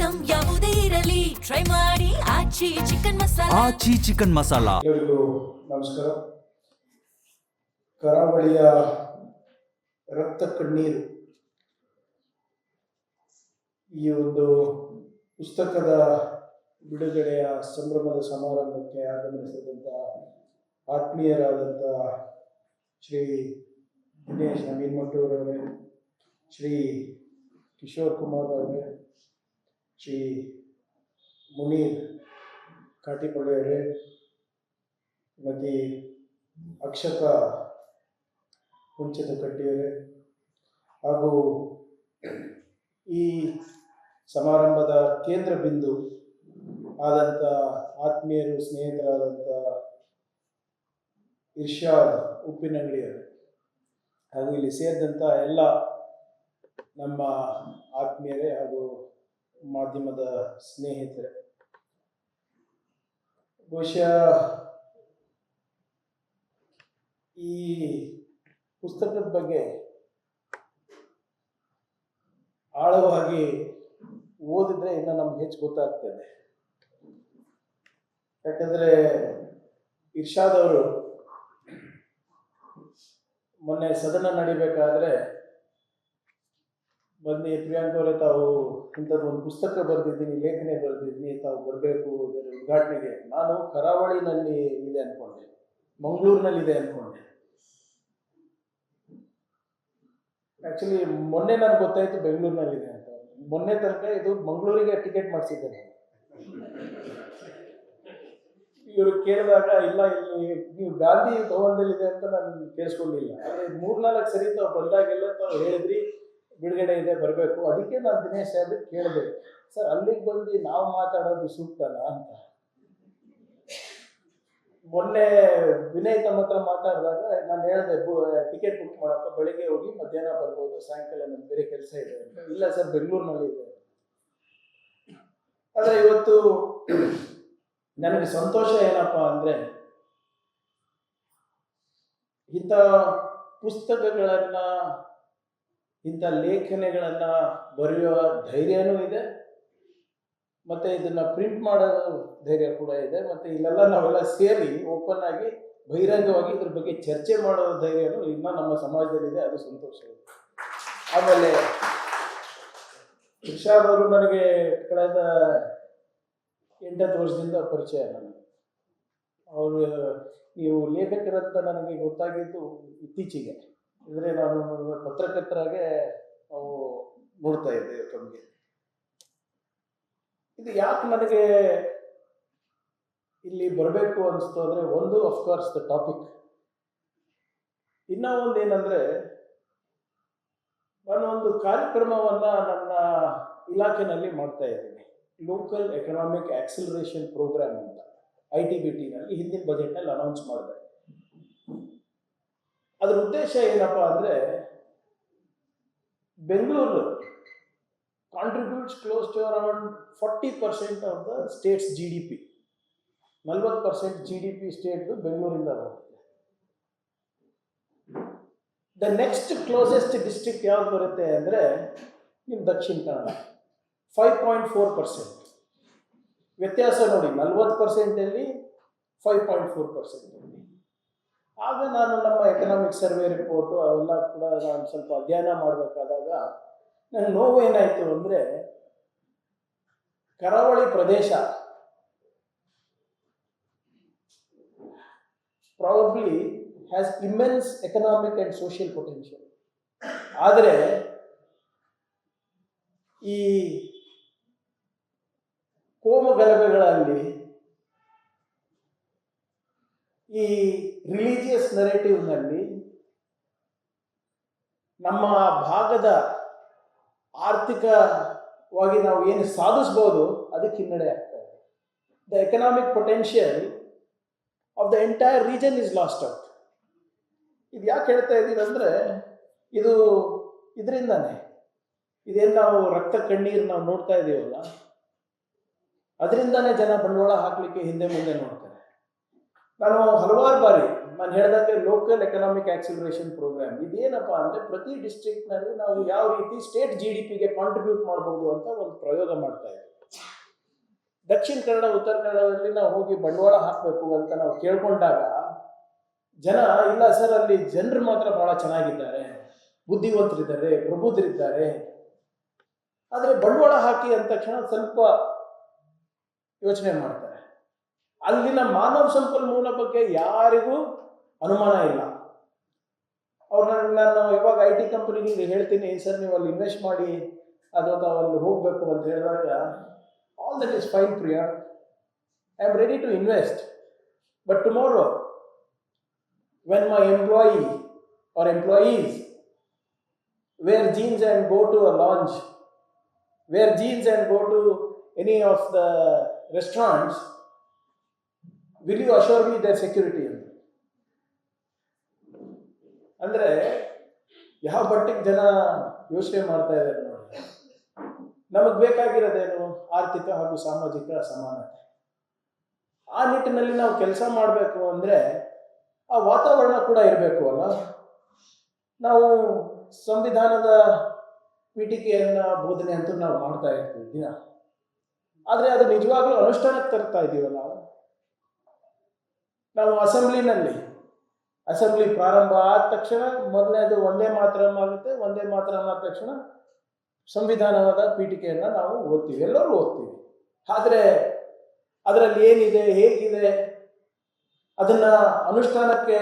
Item ಯಾವುದೇ ಇರಲಿ try ಮಾಡಿ ಆಚಿ ಚಿಕನ್ ಮಸಾಲಾ. ಆಚಿ ಚಿಕನ್ ಮಸಾಲಾ. ಎಲ್ಲರಿಗೂ ನಮಸ್ಕಾರ. ಕರಾವಳಿಯ ರಕ್ತ ಕಣ್ಣೀರು ಈ ಒಂದು ಪುಸ್ತಕದ ಬಿಡುಗಡೆಯ ಸಂಭ್ರಮದ ಸಮಾರಂಭಕ್ಕೆ ಆಗಮಿಸಿದಂಥ ಆತ್ಮೀಯರಾದಂಥ ಶ್ರೀ ದಿನೇಶ್ ಅಮೀನ್ಮಟ್ಟೂರವರೇ, ಶ್ರೀ ಕಿಶೋರ್ ಕುಮಾರ್ ಅವರೇ, ಶ್ರೀ ಮುನೀರ್ ಕಾಟಿಪಳ್ಳಿಯವರೇ, ಮತ್ತು ಅಕ್ಷತಾ ಹುಂಚದಕಟ್ಟಿಯವರೇ, ಹಾಗೂ ಈ ಸಮಾರಂಭದ ಕೇಂದ್ರ ಬಿಂದು ಆದಂಥ ಆತ್ಮೀಯರು, ಸ್ನೇಹಿತರಾದಂಥ ಇರ್ಷಾದ್ ಉಪ್ಪಿನಂಗಡಿಯವರು, ಹಾಗೂ ಇಲ್ಲಿ ಸೇರಿದಂಥ ಎಲ್ಲ ನಮ್ಮ ಆತ್ಮೀಯರೇ ಹಾಗೂ ಮಾಧ್ಯಮದ ಸ್ನೇಹಿತರೆ, ಬಹುಶಃ ಈ ಪುಸ್ತಕದ ಬಗ್ಗೆ ಆಳವಾಗಿ ಓದಿದ್ರೆ ಇನ್ನು ನಮ್ಗೆ ಹೆಚ್ಚು ಗೊತ್ತಾಗ್ತದೆ. ಯಾಕಂದರೆ ಇರ್ಷಾದ್ ಅವರು ಮೊನ್ನೆ ಸದನ ನಡಿಬೇಕಾದ್ರೆ ಬಂದು ಪ್ರಿಯಾಂಕ ಅವರೇ, ತಾವು ಇಂಥದ್ದು ಒಂದು ಪುಸ್ತಕ ಬರೆದಿದ್ದೀನಿ, ಲೇಖನೆ ಬರೆದಿದ್ದೀನಿ, ತಾವು ಬರಬೇಕು ಇದರ ಉದ್ಘಾಟನೆಗೆ. ನಾನು ಕರಾವಳಿನಲ್ಲಿ ಇದೆ ಅಂದ್ಕೊಂಡೆ, ಮಂಗಳೂರಿನಲ್ಲಿದೆ ಅಂದ್ಕೊಂಡೆ. ಆ್ಯಕ್ಚುಲಿ ಮೊನ್ನೆ ನನಗೆ ಗೊತ್ತಾಯಿತು ಬೆಂಗಳೂರಿನಲ್ಲಿದೆ ಅಂತ. ಮೊನ್ನೆ ತನಕ ಇದು ಮಂಗಳೂರಿಗೆ ಟಿಕೆಟ್ ಮಾಡಿಸಿದ್ದೇನೆ. ಇವರು ಕೇಳಿದಾಗ ಇಲ್ಲ, ಇಲ್ಲಿ ನೀವು ಗಾಂಧಿ ಭವನದಲ್ಲಿದೆ ಅಂತ ನಾನು ಕೇಳಿಸ್ಕೊಂಡಿಲ್ಲ. ಆದರೆ 3-4 ಸರಿ ತಾವು ಬಂದಾಗೆಲ್ಲ ತಾವು ಹೇಳಿದ್ರಿ ಬಿಡುಗಡೆ ಇದೆ, ಬರಬೇಕು. ಅದಕ್ಕೆ ನಾನು ದಿನೇಶ್ ಸಾಹೇಬ್ರಿಗೆ ಕೇಳಿದೆ, ಸರ್ ಅಲ್ಲಿಗೆ ಬಂದು ನಾವು ಮಾತಾಡೋದು ಸೂಕ್ತಲ್ಲ ಅಂತ. ಮೊನ್ನೆ ವಿನಯ್ ತಮ್ಮ ಹತ್ರ ಮಾತಾಡಿದಾಗ ನಾನು ಹೇಳಿದೆ, ಟಿಕೆಟ್ ಬುಕ್ ಮಾಡಪ್ಪ, ಬೆಳಿಗ್ಗೆ ಹೋಗಿ ಮಧ್ಯಾಹ್ನ ಬರ್ಬೋದು, ಸಾಯಂಕಾಲ ನಮ್ಗೆ ಬೇರೆ ಕೆಲಸ ಇದೆ ಅಂತ. ಇಲ್ಲ ಸರ್, ಬೆಂಗಳೂರಿನಲ್ಲಿ ಇದೆ. ಆದರೆ ಇವತ್ತು ನನಗೆ ಸಂತೋಷ ಏನಪ್ಪ ಅಂದರೆ, ಇಂಥ ಪುಸ್ತಕಗಳನ್ನು, ಇಂಥ ಲೇಖನೆಗಳನ್ನು ಬರೆಯುವ ಧೈರ್ಯನೂ ಇದೆ, ಮತ್ತು ಇದನ್ನು ಪ್ರಿಂಟ್ ಮಾಡೋ ಧೈರ್ಯ ಕೂಡ ಇದೆ, ಮತ್ತು ಇಲ್ಲೆಲ್ಲ ನಾವೆಲ್ಲ ಸೇರಿ ಓಪನ್ ಆಗಿ ಬಹಿರಂಗವಾಗಿ ಇದ್ರ ಬಗ್ಗೆ ಚರ್ಚೆ ಮಾಡೋ ಧೈರ್ಯನೂ ಇನ್ನೂ ನಮ್ಮ ಸಮಾಜದಲ್ಲಿದೆ. ಅದು ಸಂತೋಷ ಇದೆ. ಆಮೇಲೆ ಇರ್ಷಾದ್ ಅವರು ನನಗೆ ಕಳೆದ 8 ವರ್ಷದಿಂದ ಪರಿಚಯ. ನನಗೆ ಅವರು ನೀವು ಲೇಖಕರಂತ ನನಗೆ ಗೊತ್ತಾಗಿದ್ದು ಇತ್ತೀಚೆಗೆ. ಅಂದರೆ ನಾನು ಪತ್ರಕರ್ತರಾಗೆ ನಾವು ನೋಡ್ತಾ ಇದ್ದೇವೆ ತಮಗೆ. ಇದು ಯಾಕೆ ನನಗೆ ಇಲ್ಲಿ ಬರಬೇಕು ಅನಿಸ್ತು ಅಂದರೆ, ಒಂದು ಅಫ್ಕೋರ್ಸ್ ದ ಟಾಪಿಕ್, ಇನ್ನೂ ಒಂದು ಏನಂದರೆ, ನಾನು ಒಂದು ಕಾರ್ಯಕ್ರಮವನ್ನು ನನ್ನ ಇಲಾಖೆಯಲ್ಲಿ ಮಾಡ್ತಾ ಇದ್ದೀನಿ, ಲೋಕಲ್ ಎಕನಾಮಿಕ್ ಆಕ್ಸಿಲರೇಷನ್ ಪ್ರೋಗ್ರಾಮ್ ಅಂತ, ITBTನಲ್ಲಿ ಹಿಂದಿನ ಬಜೆಟ್ನಲ್ಲಿ ಅನೌನ್ಸ್ ಮಾಡಿದೆ. ಅದರ ಉದ್ದೇಶ ಏನಪ್ಪ ಅಂದರೆ, Bengaluru contributes close to around 40% of the states GDP. 40% GDP ಸ್ಟೇಟ್ದು ಬೆಂಗಳೂರಿಂದ ಬರುತ್ತೆ. ದ ನೆಕ್ಸ್ಟ್ ಕ್ಲೋಸೆಸ್ಟ್ ಡಿಸ್ಟ್ರಿಕ್ಟ್ ಯಾವ್ದು ಬರುತ್ತೆ ಅಂದರೆ ನಿಮ್ಮ ದಕ್ಷಿಣ ಕನ್ನಡ, 5.4%. ವ್ಯತ್ಯಾಸ ನೋಡಿ, 40%ಅಲ್ಲಿ 5.4%. ಆಗ ನಾನು ನಮ್ಮ ಎಕನಾಮಿಕ್ ಸರ್ವೆ ರಿಪೋರ್ಟು ಅವೆಲ್ಲ ಕೂಡ ನಾನು ಸ್ವಲ್ಪ ಅಧ್ಯಯನ ಮಾಡಬೇಕಾದಾಗ ನನಗೆ ನೋವೇನಾಯಿತು ಅಂದರೆ, ಕರಾವಳಿ ಪ್ರದೇಶ probably has immense economic and social potential. ಆದರೆ ಈ ಕೋಮಗಲಭೆಗಳಲ್ಲಿ, ಈ ರಿಲಿಜಿಯಸ್ ನರೇಟಿವ್ನಲ್ಲಿ ನಮ್ಮ ಭಾಗದ ಆರ್ಥಿಕವಾಗಿ ನಾವು ಏನು ಸಾಧಿಸ್ಬೋದು ಅದಕ್ಕೆ ಹಿನ್ನಡೆ ಆಗ್ತಾ ಇದೆ. The economic potential of the entire region is last out. ಇದು ಯಾಕೆ ಹೇಳ್ತಾ ಇದ್ದೀವಿ ಅಂದರೆ, ಇದು ಇದರಿಂದಾನೆ, ಇದೇನು ನಾವು ರಕ್ತ ಕಣ್ಣೀರು ನಾವು ನೋಡ್ತಾ ಇದ್ದೀವಲ್ಲ, ಅದರಿಂದಾನೇ ಜನ ಬಂಡವಾಳ ಹಾಕಲಿಕ್ಕೆ ಹಿಂದೆ ಮುಂದೆ ನೋಡ್ತಾರೆ. ನಾನು ಹಲವಾರು ಬಾರಿ ನಾನು ಹೇಳಿದಂಗೆ ಲೋಕಲ್ ಎಕನಾಮಿಕ್ ಆಕ್ಸಿಲರೇಷನ್ ಪ್ರೋಗ್ರಾಮ್ ಇದೇನಪ್ಪ ಅಂದರೆ, ಪ್ರತಿ ಡಿಸ್ಟ್ರಿಕ್ಟ್ನಲ್ಲಿ ನಾವು ಯಾವ ರೀತಿ ಸ್ಟೇಟ್ GDPಗೆ ಕಾಂಟ್ರಿಬ್ಯೂಟ್ ಮಾಡ್ಬೋದು ಅಂತ ಒಂದು ಪ್ರಯೋಗ ಮಾಡ್ತಾ ಇದ್ದೀವಿ. ದಕ್ಷಿಣ ಕನ್ನಡ ಉತ್ತರ ಕನ್ನಡದಲ್ಲಿ ನಾವು ಹೋಗಿ ಬಂಡವಾಳ ಹಾಕಬೇಕು ಅಂತ ನಾವು ಕೇಳ್ಕೊಂಡಾಗ ಜನ ಇಲ್ಲ ಸರ್, ಅಲ್ಲಿ ಜನರು ಮಾತ್ರ ಬಹಳ ಚೆನ್ನಾಗಿದ್ದಾರೆ, ಬುದ್ಧಿವಂತರಿದ್ದಾರೆ, ಪ್ರಬುದ್ಧರಿದ್ದಾರೆ, ಆದರೆ ಬಂಡವಾಳ ಹಾಕಿ ಅಂದ ತಕ್ಷಣ ಸ್ವಲ್ಪ ಯೋಚನೆ ಮಾಡ್ತಾರೆ. ಅಲ್ಲಿನ ಮಾನವ ಸಂಪನ್ಮೂಲ ಬಗ್ಗೆ ಯಾರಿಗೂ ಅನುಮಾನ ಇಲ್ಲ. ನಾನು ಯಾವಾಗ IT ಕಂಪನಿಗೆ ಹೇಳ್ತೀನಿ, ಸರ್ ನೀವು ಅಲ್ಲಿ ಇನ್ವೆಸ್ಟ್ ಮಾಡಿ ಅಥವಾ ಅಲ್ಲಿ ಹೋಗಬೇಕು ಅಂತ ಹೇಳಿದಾಗ, all that is fine Priya, I am ready to invest, but tomorrow when my employee or employees wear jeans and go to a lounge, wear jeans and go to any of the restaurants, will you assure me their security? ಅಂದರೆ ಯಾವ ಮಟ್ಟಿಗೆ ಜನ ಯೋಚನೆ ಮಾಡ್ತಾ ಇದ್ದಾರೆ ನೋಡಿ. ನಮಗೆ ಬೇಕಾಗಿರೋದೇನು? ಆರ್ಥಿಕ ಹಾಗೂ ಸಾಮಾಜಿಕ ಸಮಾನತೆ. ಆ ನಿಟ್ಟಿನಲ್ಲಿ ನಾವು ಕೆಲಸ ಮಾಡಬೇಕು ಅಂದರೆ ಆ ವಾತಾವರಣ ಕೂಡ ಇರಬೇಕು ಅಲ್ಲ. ನಾವು ಸಂವಿಧಾನದ ಪೀಠಿಕೆಯನ್ನ ಬೋಧನೆ ಅಂತೂ ನಾವು ಮಾಡ್ತಾ ಇರ್ತೀವಿ ದಿನ, ಆದರೆ ಅದು ನಿಜವಾಗ್ಲೂ ಅನುಷ್ಠಾನಕ್ಕೆ ತರ್ತಾ ಇದ್ದೀವ ನಾವು ಅಸೆಂಬ್ಲಿ ಪ್ರಾರಂಭ ಆದ ತಕ್ಷಣ ಮೊದಲನೇದು ವಂದೇ ಮಾತರಂ ಆಗುತ್ತೆ. ವಂದೇ ಮಾತರಂ ಆದ ತಕ್ಷಣ ಸಂವಿಧಾನದ ಪೀಠಿಕೆಯನ್ನು ನಾವು ಓದ್ತೀವಿ, ಎಲ್ಲರೂ ಓದ್ತೀವಿ. ಆದರೆ ಅದರಲ್ಲಿ ಏನಿದೆ, ಹೇಗಿದೆ, ಅದನ್ನ ಅನುಷ್ಠಾನಕ್ಕೆ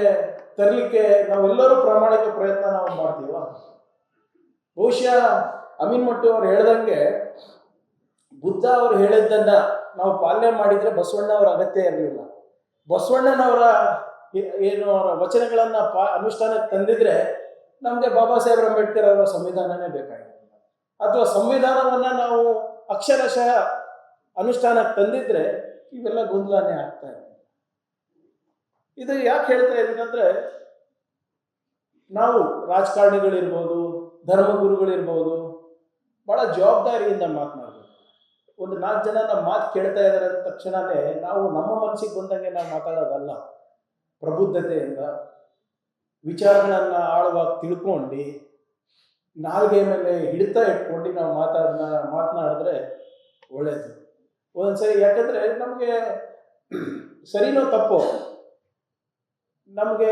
ತರಲಿಕ್ಕೆ ನಾವೆಲ್ಲರೂ ಪ್ರಾಮಾಣಿಕ ಪ್ರಯತ್ನ ನಾವು ಮಾಡ್ತೀವ. ಬಹುಶಃ ಅಮೀನ್ ಮಟ್ಟು ಅವ್ರು ಹೇಳ್ದಂಗೆ ಬುದ್ಧ ಅವರು ಹೇಳಿದ್ದನ್ನ ನಾವು ಪಾಲನೆ ಮಾಡಿದ್ರೆ ಬಸವಣ್ಣ ಅವರ ಅಗತ್ಯ ಇರಲಿಲ್ಲ. ಬಸವಣ್ಣನವರ ಏನು ಅವರ ವಚನಗಳನ್ನ ಅನುಷ್ಠಾನಕ್ಕೆ ತಂದಿದ್ರೆ ನಮಗೆ ಬಾಬಾ ಸಾಹೇಬ್ ಅಂಬೇಡ್ಕರ್ ಅವರ ಸಂವಿಧಾನನೇ ಬೇಕಾಗಿಲ್ಲ. ಅಥವಾ ಸಂವಿಧಾನವನ್ನ ನಾವು ಅಕ್ಷರಶಃ ಅನುಷ್ಠಾನಕ್ಕೆ ತಂದಿದ್ರೆ ಇವೆಲ್ಲ ಗೊಂದಲನೇ ಆಗ್ತಾ ಇದೆ. ಇದು ಯಾಕೆ ಹೇಳ್ತಾ ಇದ್ದೀನಿ ಅಂದರೆ, ನಾವು ರಾಜಕಾರಣಿಗಳಿರ್ಬೋದು, ಧರ್ಮಗುರುಗಳಿರ್ಬೋದು, ಬಹಳ ಜವಾಬ್ದಾರಿಯಿಂದ ಮಾತನಾಡಬೇಕು. ಒಂದು 4 ಜನ ನಮ್ಮ ಮಾತು ಕೇಳ್ತಾ ಇದ್ದಾರೆ ಅಂದ ತಕ್ಷಣವೇ ನಾವು ನಮ್ಮ ಮನಸ್ಸಿಗೆ ಬಂದಂಗೆ ನಾವು ಮಾತಾಡೋದಲ್ಲ. ಪ್ರಬುದ್ಧತೆಯಿಂದ ವಿಚಾರಗಳನ್ನು ಆಳವಾಗಿ ತಿಳ್ಕೊಂಡು ನಾಲ್ಗೆ ಮೇಲೆ ಹಿಡಿತಾ ಇಟ್ಕೊಂಡು ನಾವು ಮಾತನಾಡಿದ್ರೆ ಒಳ್ಳೆಯದು. ಒಂದೊಂದ್ಸರಿ ಯಾಕಂದರೆ ನಮಗೆ ಸರಿನೋ ತಪ್ಪೋ ನಮಗೆ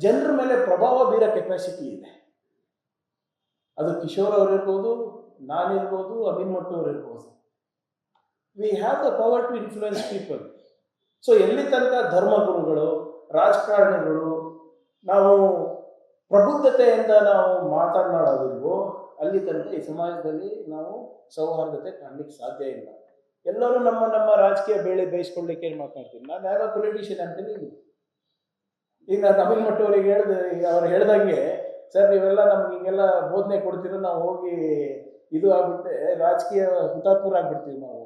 ಜನರ ಮೇಲೆ ಪ್ರಭಾವ ಬೀರೋ ಕೆಪಾಸಿಟಿ ಇದೆ. ಅದು ಕಿಶೋರ್ ಅವರಿರ್ಬೋದು, ನಾನಿರ್ಬೋದು, ಅಮೀನ್ ಮಟ್ಟು ಅವರಿರ್ಬೋದು. We have the power to influence people. So ಎಲ್ಲಿ ತನಕ ಧರ್ಮಗುರುಗಳು, ರಾಜಕಾರಣಿಗಳು ನಾವು ಪ್ರಬುದ್ಧತೆಯಿಂದ ನಾವು ಮಾತನಾಡೋದಿಲ್ವೋ ಅಲ್ಲಿ ತನಕ ಈ ಸಮಾಜದಲ್ಲಿ ನಾವು ಸೌಹಾರ್ದತೆ ಕಾಣಲಿಕ್ಕೆ ಸಾಧ್ಯ ಇಲ್ಲ. ಎಲ್ಲರೂ ನಮ್ಮ ರಾಜಕೀಯ ಬೇಳೆ ಬೇಯಿಸ್ಕೊಳ್ಳಿಕ್ಕೆ ಏನು ಮಾತನಾಡ್ತೀನಿ. ನಾನು ಯಾವ ಪೊಲಿಟಿಷಿಯನ್ ಅಂತೀನಿ. ಈಗ ನಾನು ಅಮೀನ್ ಮಟ್ಟು ಅವರಿಗೆ ಅವ್ರು ಹೇಳ್ದಂಗೆ, ಸರ್ ನೀವೆಲ್ಲ ನಮ್ಗೆ ಹಿಂಗೆಲ್ಲ ಬೋಧನೆ ಕೊಡ್ತೀರ, ನಾವು ಹೋಗಿ ಇದು ಆಗ್ಬಿಟ್ಟೆ ರಾಜಕೀಯ ಹುತಾತ್ಮರಾಗ್ಬಿಡ್ತೀವಿ ನಾವು.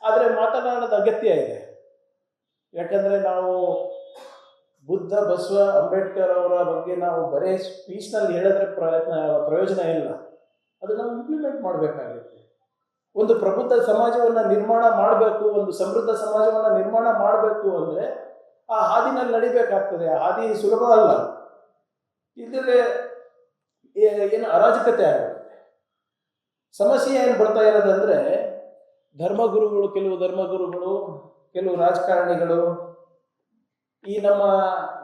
ಆದರೆ ಮಾತನಾಡೋದು ಅಗತ್ಯ ಇದೆ. ಯಾಕಂದರೆ ನಾವು ಬುದ್ಧ, ಬಸವ, ಅಂಬೇಡ್ಕರ್ ಅವರ ಬಗ್ಗೆ ನಾವು ಬರೀ ಸ್ಪೀಚ್ನಲ್ಲಿ ಹೇಳಿದ್ರೆ ಪ್ರಯೋಜನ ಇಲ್ಲ. ಅದು ನಾವು ಇಂಪ್ಲಿಮೆಂಟ್ ಮಾಡಬೇಕಾಗುತ್ತೆ. ಒಂದು ಪ್ರಬುದ್ಧ ಸಮಾಜವನ್ನು ನಿರ್ಮಾಣ ಮಾಡಬೇಕು, ಒಂದು ಸಮೃದ್ಧ ಸಮಾಜವನ್ನು ನಿರ್ಮಾಣ ಮಾಡಬೇಕು ಅಂದರೆ ಆ ಹಾದಿನಲ್ಲಿ ನಡಿಬೇಕಾಗ್ತದೆ. ಆ ಹಾದಿ ಸುಲಭ ಅಲ್ಲ. ಇದ್ರೆ ಏನು ಅರಾಜಕತೆ ಆಗುತ್ತೆ. ಸಮಸ್ಯೆ ಏನು ಬರ್ತಾ ಇರೋದಂದ್ರೆ, ಕೆಲವು ಧರ್ಮಗುರುಗಳು, ಕೆಲವು ರಾಜಕಾರಣಿಗಳು ಈ ನಮ್ಮ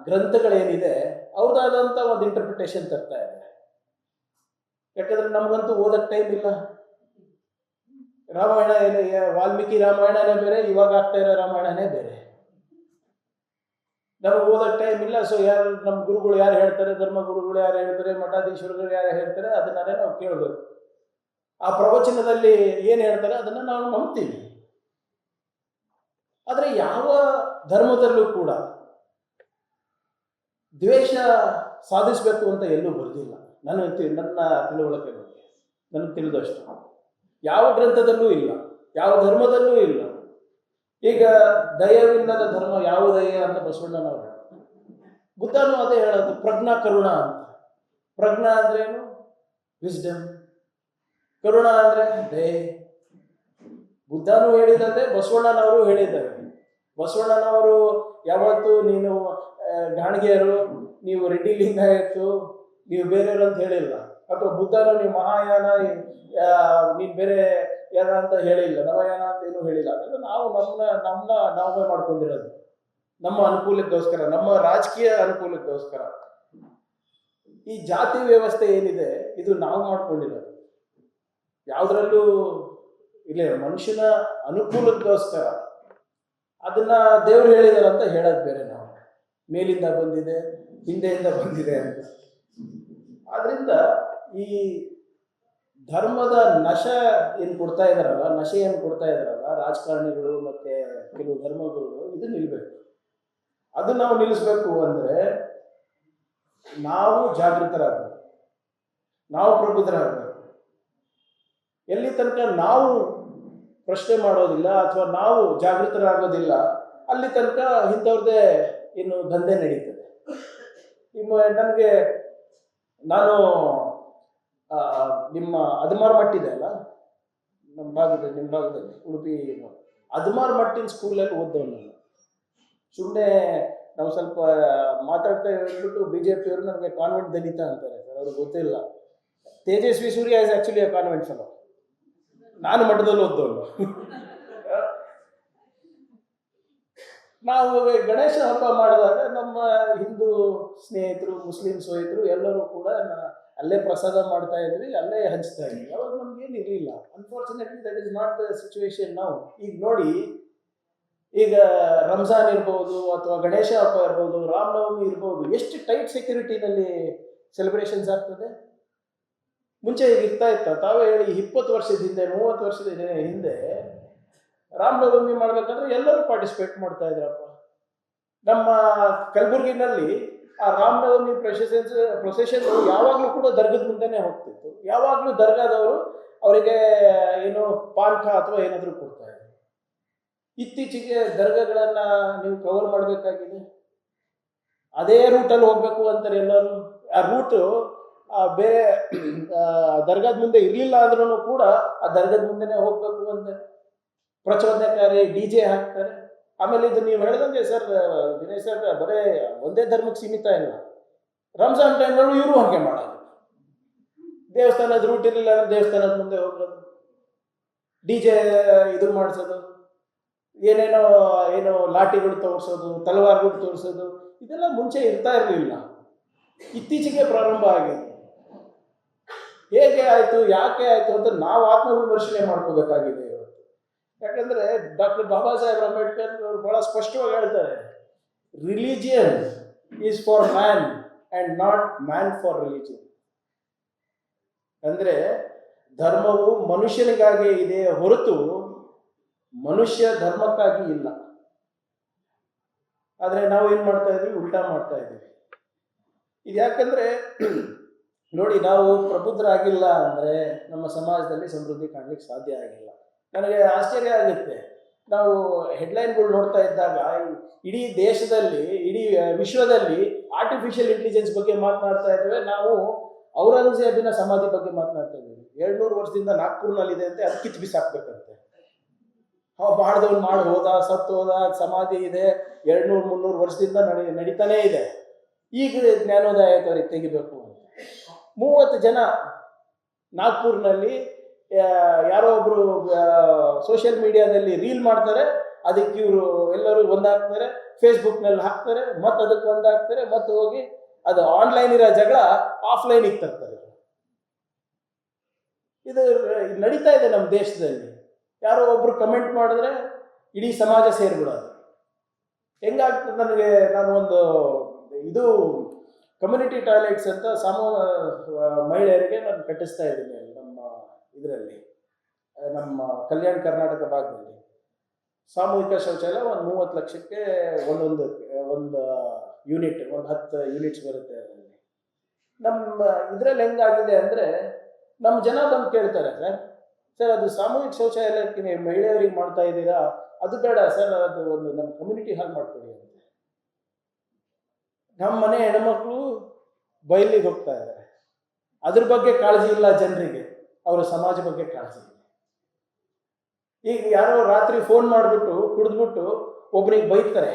ಗ್ರಂಥಗಳೇನಿದೆ ಅವ್ರದ್ದಾದಂಥ ಒಂದು ಇಂಟರ್ಪ್ರಿಟೇಷನ್ ತರ್ತಾ ಇದ್ದಾರೆ. ಯಾಕಂದ್ರೆ ನಮಗಂತೂ ಓದಕ್ಕೆ ಟೈಮ್ ಇಲ್ಲ. ರಾಮಾಯಣ ವಾಲ್ಮೀಕಿ ರಾಮಾಯಣನೇ ಬೇರೆ, ಇವಾಗ ಆಗ್ತಾ ಇರೋ ರಾಮಾಯಣನೇ ಬೇರೆ. ನಮಗೆ ಓದಕ್ಕೆ ಟೈಮ್ ಇಲ್ಲ. ಸೊ ಯಾರು ನಮ್ಮ ಗುರುಗಳು ಯಾರು ಹೇಳ್ತಾರೆ, ಧರ್ಮಗುರುಗಳು ಯಾರು ಹೇಳ್ತಾರೆ, ಮಠಾಧೀಶ್ವರಗಳು ಯಾರು ಹೇಳ್ತಾರೆ, ಅದನ್ನೇ ನಾವು ಕೇಳಬೇಕು. ಆ ಪ್ರವಚನದಲ್ಲಿ ಏನು ಹೇಳ್ತಾರೆ ಅದನ್ನು ನಾವು ನಂಬ್ತೀವಿ. ಆದರೆ ಯಾವ ಧರ್ಮದಲ್ಲೂ ಕೂಡ ದ್ವೇಷ ಸಾಧಿಸಬೇಕು ಅಂತ ಎಲ್ಲೂ ಬರೆದಿಲ್ಲ. ನನ್ನ ತಿಳುವಳಿಕೆ ಬಗ್ಗೆ ನನಗೆ ತಿಳಿದಷ್ಟು ಯಾವ ಗ್ರಂಥದಲ್ಲೂ ಇಲ್ಲ, ಯಾವ ಧರ್ಮದಲ್ಲೂ ಇಲ್ಲ. ಈಗ ದಯವಿಲ್ಲದ ಧರ್ಮ ಯಾವುದಯ್ಯ ಅಂತ ಬಸವಣ್ಣನವರು ಹೇಳ್ತಾರೆ. ಬುದ್ಧನೂ ಅದೇ ಹೇಳೋದು, ಪ್ರಜ್ಞಾ ಕರುಣ ಅಂತ. ಪ್ರಜ್ಞಾ ಅಂದ್ರೇನು? ವಿಸ್ಡಮ್. ಕರುಣ ಅಂದ್ರೆ ದಯೆ. ಬುದ್ಧನೂ ಹೇಳಿದಂತೆ ಬಸವಣ್ಣನವರು ಹೇಳಿದ್ದಾರೆ. ಬಸವಣ್ಣನವರು ಯಾವತ್ತು ನೀನು ಗಾಣಿಗೆಯರು, ನೀವು ರೆಡ್ಡಿ ಲಿಂಗಾಯತ್ತು, ನೀವು ಬೇರೆಯವರು ಅಂತ ಹೇಳಿಲ್ಲ. ಅಥವಾ ಬುದ್ಧನು ನೀವು ಮಹಾಯಾನ, ನೀನು ಬೇರೆ ಯಾನ ಅಂತ ಹೇಳಿಲ್ಲ, ನವಯಾನ ಅಂತ ಏನೂ ಹೇಳಿಲ್ಲ. ಅದೆಲ್ಲ ನಾವು ನಾವೇ ಮಾಡ್ಕೊಂಡಿರೋದು, ನಮ್ಮ ಅನುಕೂಲಕ್ಕೋಸ್ಕರ, ನಮ್ಮ ರಾಜಕೀಯ ಅನುಕೂಲಕ್ಕೋಸ್ಕರ. ಈ ಜಾತಿ ವ್ಯವಸ್ಥೆ ಏನಿದೆ ಇದು ನಾವು ಮಾಡ್ಕೊಂಡಿರೋದು, ಯಾವುದ್ರಲ್ಲೂ ಇಲ್ಲ, ಮನುಷ್ಯನ ಅನುಕೂಲಕ್ಕೋಸ್ಕರ. ಅದನ್ನ ದೇವ್ರು ಹೇಳಿದಾರೆ ಅಂತ ಹೇಳೋದು ಬೇರೆ, ನಾವು ಮೇಲಿಂದ ಬಂದಿದೆ ಹಿಂದೆಯಿಂದ ಬಂದಿದೆ ಅಂತ. ಆದ್ರಿಂದ ಈ ಧರ್ಮದ ನಶೆ ಏನು ಕೊಡ್ತಾ ಇದಾರಲ್ಲ ರಾಜಕಾರಣಿಗಳು ಮತ್ತೆ ಕೆಲವು ಧರ್ಮಗಳು, ಇದು ನಿಲ್ಬೇಕು. ಅದು ನಾವು ನಿಲ್ಲಿಸ್ಬೇಕು ಅಂದ್ರೆ ನಾವು ಜಾಗೃತರಾಗಬೇಕು, ನಾವು ಪ್ರಬುದ್ಧರಾಗಬೇಕು. ಎಲ್ಲಿ ತನಕ ನಾವು ಪ್ರಶ್ನೆ ಮಾಡೋದಿಲ್ಲ ಅಥವಾ ನಾವು ಜಾಗೃತರಾಗೋದಿಲ್ಲ, ಅಲ್ಲಿ ತನಕ ಇಂಥವ್ರದ್ದೇ ಇನ್ನು ದಂಧೆ ನಡೀತದೆ. ನಾನು ನಿಮ್ಮ ಅದಮಾರ್ ಮಟ್ಟಿದೆ ಅಲ್ಲ, ನಿಮ್ಮ ಭಾಗದಲ್ಲಿ ಉಡುಪಿ ಅದಮಾರ್ ಮಟ್ಟಿನ ಸ್ಕೂಲಲ್ಲಿ ಓದೋನು. ಸುಮ್ಮನೆ ನಾವು ಸ್ವಲ್ಪ ಮಾತಾಡ್ತಾ ಹೇಳ್ಬಿಟ್ಟು BJP ಅವರು ನನಗೆ ಕಾನ್ವೆಂಟ್ ದಲಿತ ಅಂತಾರೆ ಸರ್, ಅವ್ರಿಗೆ ಗೊತ್ತಿಲ್ಲ. Tejasvi Surya is actually a convent fellow. ನಾನು ಮಠದಲ್ಲಿ ಓದೋನು. ನಾವು ಗಣೇಶ ಹಬ್ಬ ಮಾಡಿದಾಗ ನಮ್ಮ ಹಿಂದೂ ಸ್ನೇಹಿತರು, ಮುಸ್ಲಿಂ ಸ್ನೇಹಿತರು ಎಲ್ಲರೂ ಕೂಡ ಅಲ್ಲೇ ಪ್ರಸಾದ ಮಾಡ್ತಾ ಇದ್ವಿ, ಅಲ್ಲೇ ಹಂಚ್ತಾ ಇದ್ವಿ. ಅವಾಗ ನಮ್ಗೇನು ಇರಲಿಲ್ಲ. Unfortunately that is not the situation ನಾವು. ಈಗ ನೋಡಿ, ಈಗ ರಂಜಾನ್ ಇರ್ಬೋದು ಅಥವಾ ಗಣೇಶ ಹಬ್ಬ ಇರ್ಬೋದು, ರಾಮನವಮಿ ಇರ್ಬೋದು, ಎಷ್ಟು ಟೈಟ್ ಸೆಕ್ಯೂರಿಟಿನಲ್ಲಿ ಸೆಲೆಬ್ರೇಷನ್ಸ್ ಆಗ್ತದೆ. ಮುಂಚೆ ಈಗ ಇರ್ತಾ ಇತ್ತ, ತಾವೇ ಹೇಳಿ 20 ವರ್ಷದ ಹಿಂದೆ 30 ವರ್ಷದ ಹಿಂದೆ ರಾಮನವಮಿ ಮಾಡ್ಬೇಕಂದ್ರೆ ಎಲ್ಲರೂ ಪಾರ್ಟಿಸಿಪೇಟ್ ಮಾಡ್ತಾ ಇದ್ರಪ್ಪ. ನಮ್ಮ ಕಲಬುರಗಿನಲ್ಲಿ ಆ ರಾಮನವಮಿ ಪ್ರೊಸೆಷನ್ ಯಾವಾಗಲೂ ಕೂಡ ದರ್ಗದ ಮುಂದೆನೆ ಹೋಗ್ತಿತ್ತು. ಯಾವಾಗಲೂ ದರ್ಗಾದವರು ಅವರಿಗೆ ಏನು ಪಾನ್ಕ ಅಥವಾ ಏನಾದರೂ ಕೊಡ್ತಾ ಇದ್ರು. ಇತ್ತೀಚೆಗೆ ದರ್ಗಾಗಳನ್ನ ನೀವು ಕವರ್ ಮಾಡಬೇಕಾಗಿದೆ, ಅದೇ ರೂಟಲ್ಲಿ ಹೋಗ್ಬೇಕು ಅಂತಾರೆ ಎಲ್ಲರೂ. ಆ ರೂಟು ಬೇರೆ ದರ್ಗಾದ ಮುಂದೆ ಇರಲಿಲ್ಲ ಅಂದ್ರೂ ಕೂಡ ಆ ದರ್ಗಾದ ಮುಂದೆನೆ ಹೋಗ್ಬೇಕು ಅಂತ ಪ್ರಚೋದನಕಾರಿ DJ ಹಾಕ್ತಾರೆ. ಆಮೇಲೆ ಇದು ನೀವು ಹೇಳಿದಂಗೆ ಸರ್ ದಿನೇಶ್ ಸರ್, ಬರೇ ಒಂದೇ ಧರ್ಮಕ್ಕೆ ಸೀಮಿತ ಇಲ್ಲ. ರಂಜಾನ್ ಟೈಮ್ನಲ್ಲೂ ಇವರು ಹಾಗೆ ಮಾಡೋದು. ದೇವಸ್ಥಾನದ ರೂಟ್ ಇರಲಿಲ್ಲ ಅಂದ್ರೆ ದೇವಸ್ಥಾನದ ಮುಂದೆ ಹೋಗೋದು, DJ ಇದು ಮಾಡಿಸೋದು, ಏನೋ ಲಾಠಿಗಳು ತೋರಿಸೋದು, ತಲವಾರ್ಗಳು ತೋರಿಸೋದು, ಇದೆಲ್ಲ ಮುಂಚೆ ಇರ್ತಾ ಇರಲಿಲ್ಲ, ಇತ್ತೀಚೆಗೆ ಪ್ರಾರಂಭ ಆಗಿದೆ. ಹೇಗೆ ಆಯಿತು, ಯಾಕೆ ಆಯಿತು ಅಂತ ನಾವು ಆತ್ಮವಿಮರ್ಶನೆ ಮಾಡ್ಕೋಬೇಕಾಗಿದೆ ಇವತ್ತು. ಯಾಕಂದ್ರೆ ಡಾಕ್ಟರ್ ಬಾಬಾ ಸಾಹೇಬ್ ಅಂಬೇಡ್ಕರ್ ಅವರು ಬಹಳ ಸ್ಪಷ್ಟವಾಗಿ ಹೇಳ್ತಾರೆ, religion is for man and not man for religion. ಅಂದ್ರೆ ಧರ್ಮವು ಮನುಷ್ಯನಿಗಾಗಿ ಇದೆ ಹೊರತು ಮನುಷ್ಯ ಧರ್ಮಕ್ಕಾಗಿ ಇಲ್ಲ. ಆದ್ರೆ ನಾವು ಏನ್ ಮಾಡ್ತಾ ಇದ್ವಿ, ಉಲ್ಟಾ ಮಾಡ್ತಾ ಇದ್ದೀವಿ. ಇದು ಯಾಕಂದ್ರೆ ನೋಡಿ, ನಾವು ಪ್ರಬುದ್ಧರಾಗಿಲ್ಲ ಅಂದ್ರೆ ನಮ್ಮ ಸಮಾಜದಲ್ಲಿ ಸಮೃದ್ಧಿ ಕಾಣ್ಲಿಕ್ಕೆ ಸಾಧ್ಯ ಆಗಿಲ್ಲ. ನನಗೆ ಆಶ್ಚರ್ಯ ಆಗುತ್ತೆ, ನಾವು ಹೆಡ್ಲೈನ್ಗಳು ನೋಡ್ತಾ ಇದ್ದಾಗ ಇಡೀ ದೇಶದಲ್ಲಿ, ಇಡೀ ವಿಶ್ವದಲ್ಲಿ ಆರ್ಟಿಫಿಷಿಯಲ್ ಇಂಟೆಲಿಜೆನ್ಸ್ ಬಗ್ಗೆ ಮಾತನಾಡ್ತಾ ಇದ್ದೇವೆ. ನಾವು ಔರಂಗಜೇಬಿನ ಸಮಾಧಿ ಬಗ್ಗೆ ಮಾತನಾಡ್ತಾ ಇದ್ದೀವಿ. 200 ವರ್ಷದಿಂದ ನಾಗ್ಪುರ್ನಲ್ಲಿದೆ ಅಂತೆ, ಅದು ಕಿತ್ತು ಬಿಸಾಕ್ಬೇಕಂತೆ. ಮಾಡಿದವ್ನು ಮಾಡಿ ಹೋದ, ಸತ್ತು ಹೋದ, ಸಮಾಧಿ ಇದೆ, 200-300 ವರ್ಷದಿಂದ ನಡೀತಾನೇ ಇದೆ. ಈಗ ಜ್ಞಾನೋದಯ ಆಯ್ತವ್ರಿಗೆ ತೆಗಿಬೇಕು ಅಂತ 30 ಜನ ನಾಗ್ಪುರ್ನಲ್ಲಿ ಯಾರೋ ಒಬ್ರು ಸೋಷಿಯಲ್ ಮೀಡಿಯಾದಲ್ಲಿ ರೀಲ್ ಮಾಡ್ತಾರೆ, ಅದಕ್ಕೆ ಇವರು ಎಲ್ಲರೂ ಒಂದಾಗ್ತಾರೆ, ಫೇಸ್ಬುಕ್ನಲ್ಲಿ ಹಾಕ್ತಾರೆ, ಮತ್ತೆ ಅದಕ್ಕೆ ಒಂದಾಗ್ತಾರೆ, ಮತ್ತೆ ಹೋಗಿ ಅದು ಆನ್ಲೈನ್ ಇರೋ ಜಗಳ ಆಫ್ಲೈನಿಗೆ ತರ್ತಾರೆ. ಇದು ನಡೀತಾ ಇದೆ ನಮ್ಮ ದೇಶದಲ್ಲಿ. ಯಾರೋ ಒಬ್ರು ಕಮೆಂಟ್ ಮಾಡಿದ್ರೆ ಇಡೀ ಸಮಾಜ ಸೇರ್ಬಿಡೋದು. ಹೆಂಗಾಗ್ತದೆ, ನಾನು ಒಂದು ಇದು ಕಮ್ಯುನಿಟಿ ಟಾಯ್ಲೆಟ್ಸ್ ಅಂತ ಮಹಿಳೆಯರಿಗೆ ನಾನು ಕಟ್ಟಿಸ್ತಾ ಇದ್ದೀನಿ ನಮ್ಮ ಇದರಲ್ಲಿ, ನಮ್ಮ ಕಲ್ಯಾಣ ಕರ್ನಾಟಕ ಭಾಗದಲ್ಲಿ. ಸಾಮೂಹಿಕ ಶೌಚಾಲಯ ಒಂದು 30 ಲಕ್ಷಕ್ಕೆ ಒಂದು ಯೂನಿಟ್, ಒಂದು 10 ಯೂನಿಟ್ಸ್ ಬರುತ್ತೆ ಅದರಲ್ಲಿ. ನಮ್ಮ ಇದರಲ್ಲಿ ಹೆಂಗಾಗಿದೆ ಅಂದರೆ, ನಮ್ಮ ಜನ ಬಂದು ಕೇಳ್ತಾರೆ, ಸರ್ ಅದು ಸಾಮೂಹಿಕ ಶೌಚಾಲಯಕ್ಕೆ ನೀವು ಮಹಿಳೆಯರಿಗೆ ಮಾಡ್ತಾ ಇದ್ದೀರಾ, ಅದು ಬೇಡ ಸರ್, ಅದು ಒಂದು ನಮ್ಮ ಕಮ್ಯುನಿಟಿ ಹಾಲ್ ಮಾಡ್ಕೊಡಿ ಅಂತ. ನಮ್ಮ ಮನೆ ಹೆಣ್ಮಕ್ಳು ಬಯಲಿಗೆ ಹೋಗ್ತಾ ಇದ್ದಾರೆ, ಅದ್ರ ಬಗ್ಗೆ ಕಾಳಜಿ ಇಲ್ಲ ಜನರಿಗೆ, ಅವರ ಸಮಾಜ ಬಗ್ಗೆ ಕಾಳಜಿ ಇಲ್ಲ. ಈಗ ಯಾರೋ ರಾತ್ರಿ ಫೋನ್ ಮಾಡಿಬಿಟ್ಟು ಕುಡಿದ್ಬಿಟ್ಟು ಒಬ್ಬನಿಗೆ ಬೈತಾರೆ,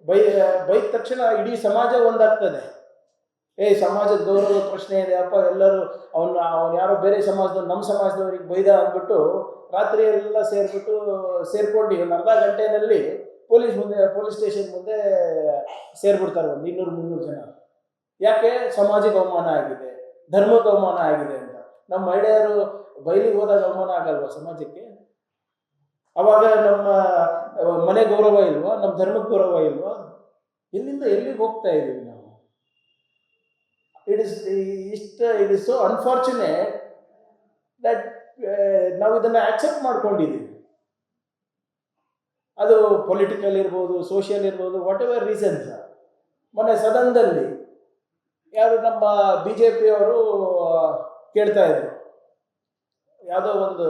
ಬೈದ ತಕ್ಷಣ ಇಡೀ ಸಮಾಜ ಒಂದಾಗ್ತದೆ. ಸಮಾಜದ ಗೌರವದ ಪ್ರಶ್ನೆ ಇದೆ ಅಪ್ಪ, ಎಲ್ಲರೂ ಅವನು ಯಾರೋ ಬೇರೆ ಸಮಾಜದವ್ರು ನಮ್ಮ ಸಮಾಜದವ್ರಿಗೆ ಬೈದ ಅಂದ್ಬಿಟ್ಟು ರಾತ್ರಿ ಎಲ್ಲ ಸೇರ್ಕೊಂಡು ಒಂದು ಅರ್ಧ ಗಂಟೆನಲ್ಲಿ ಪೊಲೀಸ್ ಸ್ಟೇಷನ್ ಮುಂದೆ ಸೇರ್ಬಿಡ್ತಾರೆ, ಒಂದು 200-300 ಜನ. ಯಾಕೆ? ಸಮಾಜಕ್ಕೆ ಅವಮಾನ ಆಗಿದೆ, ಧರ್ಮಕ್ಕೆ ಅವಮಾನ ಆಗಿದೆ ಅಂತ. ನಮ್ಮ ಮಹಿಳೆಯರು ಬಯಲಿಗೆ ಹೋದಾಗ ಅವಮಾನ ಆಗಲ್ವಾ ಸಮಾಜಕ್ಕೆ? ಅವಾಗ ನಮ್ಮ ಮನೆ ಗೌರವ ಇಲ್ವಾ? ನಮ್ಮ ಧರ್ಮಕ್ಕೆ ಗೌರವ ಇಲ್ವಾ? ಎಲ್ಲಿಂದ ಎಲ್ಲಿಗೆ ಹೋಗ್ತಾ ಇದ್ದೀವಿ ನಾವು? It is so unfortunate that ನಾವು ಇದನ್ನು ಆಕ್ಸೆಪ್ಟ್ ಮಾಡ್ಕೊಂಡಿದ್ದೀವಿ. ಅದು ಪೊಲಿಟಿಕಲ್ ಇರ್ಬೋದು, ಸೋಷಿಯಲ್ ಇರ್ಬೋದು, ವಾಟ್ ಎವರ್ ರೀಸನ್ಸ್. ಮೊನ್ನೆ ಸದನದಲ್ಲಿ ಯಾರು ನಮ್ಮ BJP ಅವರು ಕೇಳ್ತಾ ಇದ್ರು, ಯಾವುದೋ ಒಂದು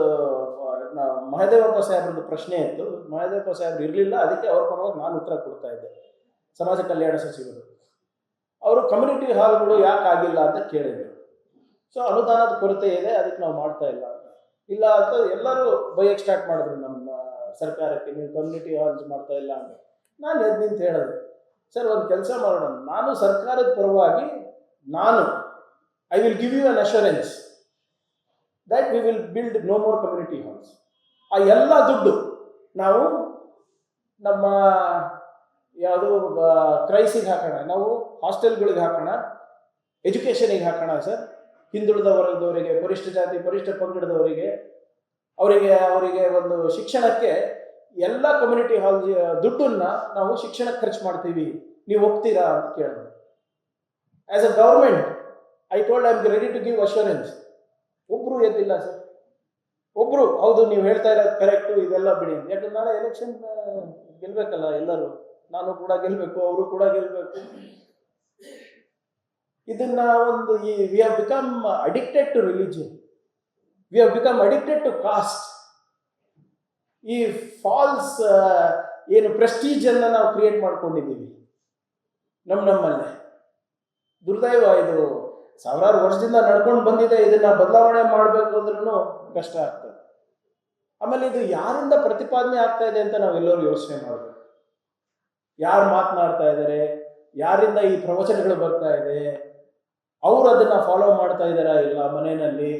ಮಹದೇವಪ್ಪ ಸಾಹೇಬ್ರದ್ದು ಪ್ರಶ್ನೆ ಇತ್ತು. ಮಹದೇವಪ್ಪ ಸಾಹೇಬ್ರು ಇರಲಿಲ್ಲ, ಅದಕ್ಕೆ ಅವ್ರ ಪರವಾಗಿ ನಾನು ಉತ್ತರ ಕೊಡ್ತಾ ಇದ್ದೆ, ಸಮಾಜ ಕಲ್ಯಾಣ ಸಚಿವರು. ಅವರು ಕಮ್ಯುನಿಟಿ ಹಾಲ್ಗಳು ಯಾಕೆ ಆಗಿಲ್ಲ ಅಂತ ಕೇಳಿದರು. ಸೊ ಅನುದಾನದ ಕೊರತೆ ಇದೆ, ಅದಕ್ಕೆ ನಾವು ಮಾಡ್ತಾ ಇಲ್ಲ ಅಂತ ಎಲ್ಲರೂ ಬೈಯಕ್ಕೆ ಸ್ಟಾರ್ಟ್ ಮಾಡಿದ್ರು ನಮ್ಮ ಸರ್ಕಾರಕ್ಕೆ, ನೀವು ಕಮ್ಯುನಿಟಿ ಹಾಲ್ಸ್ ಮಾಡ್ತಾ ಇಲ್ಲ ಅಂತ. ನಾನು ಎದ್ದು ನಿಂತು ಹೇಳಿದೆ, ಸರ್ ಒಂದು ಕೆಲಸ ಮಾಡೋಣ, ನಾನು ಸರ್ಕಾರದ ಪರವಾಗಿ I will give you an assurance that we will build no more community halls. ಆ ಎಲ್ಲ ದುಡ್ಡು ನಾವು ನಮ್ಮ ಯಾವುದು ಕ್ರೈಸಿಗೆ ಹಾಕೋಣ, ನಾವು ಹಾಸ್ಟೆಲ್ಗಳಿಗೆ ಹಾಕೋಣ, ಎಜುಕೇಷನಿಗೆ ಹಾಕೋಣ ಸರ್. ಹಿಂದುಳಿದ ವರ್ಗದವರಿಗೆ, ಪರಿಷ್ಠ ಜಾತಿ ಪರಿಷ್ಠ ಪಂಗಡದವರಿಗೆ, ಅವರಿಗೆ ಒಂದು ಶಿಕ್ಷಣಕ್ಕೆ ಎಲ್ಲ ಕಮ್ಯುನಿಟಿ ಹಾಲ್ ದುಡ್ಡನ್ನ ನಾವು ಶಿಕ್ಷಣಕ್ಕೆ ಖರ್ಚು ಮಾಡ್ತೀವಿ, ನೀವು ಒಪ್ತೀರಾ ಅಂತ ಕೇಳಿದ್ರು. As a government I told I am ready to give assurance. ಒಬ್ರು ಎದ್ದಿಲ್ಲ ಸರ್, ಒಬ್ರು ಹೌದು ನೀವು ಹೇಳ್ತಾ ಇರೋದು ಕರೆಕ್ಟು, ಇದೆಲ್ಲ ಬಿಡಿ. ಯಾಕಂದ್ರೆ ನಾಳೆ ಎಲೆಕ್ಷನ್ ಗೆಲ್ಬೇಕಲ್ಲ ಎಲ್ಲರೂ, ನಾನು ಕೂಡ ಗೆಲ್ಬೇಕು, ಅವರು ಕೂಡ ಗೆಲ್ಬೇಕು. ಇದನ್ನ ಒಂದು we have become addicted to religion, we have become addicted to caste. ಈ ಫಾಲ್ಸ್ ಏನು ಪ್ರೆಸ್ಟೀಜ್ ಅನ್ನ ನಾವು ಕ್ರಿಯೇಟ್ ಮಾಡ್ಕೊಂಡಿದ್ದೀವಿ ನಮ್ಮಲ್ಲೇ. ದುರ್ದೈವ, ಇದು ಸಾವಿರಾರು ವರ್ಷದಿಂದ ನಡ್ಕೊಂಡು ಬಂದಿದೆ. ಇದನ್ನ ಬದಲಾವಣೆ ಮಾಡಬೇಕು ಅಂದ್ರೂ ಕಷ್ಟ ಆಗ್ತದೆ. ಆಮೇಲೆ ಇದು ಯಾರಿಂದ ಪ್ರತಿಪಾದನೆ ಆಗ್ತಾ ಇದೆ ಅಂತ ನಾವೆಲ್ಲರೂ ಯೋಚನೆ ಮಾಡಬೇಕು. ಯಾರು ಮಾತನಾಡ್ತಾ ಇದ್ದಾರೆ, ಯಾರಿಂದ ಈ ಪ್ರವಚನಗಳು ಬರ್ತಾ ಇದೆ, ಅವರು ಅದನ್ನ ಫಾಲೋ ಮಾಡ್ತಾ ಇದ್ದಾರಾ ಇಲ್ಲ ಮನೆಯಲ್ಲಿ,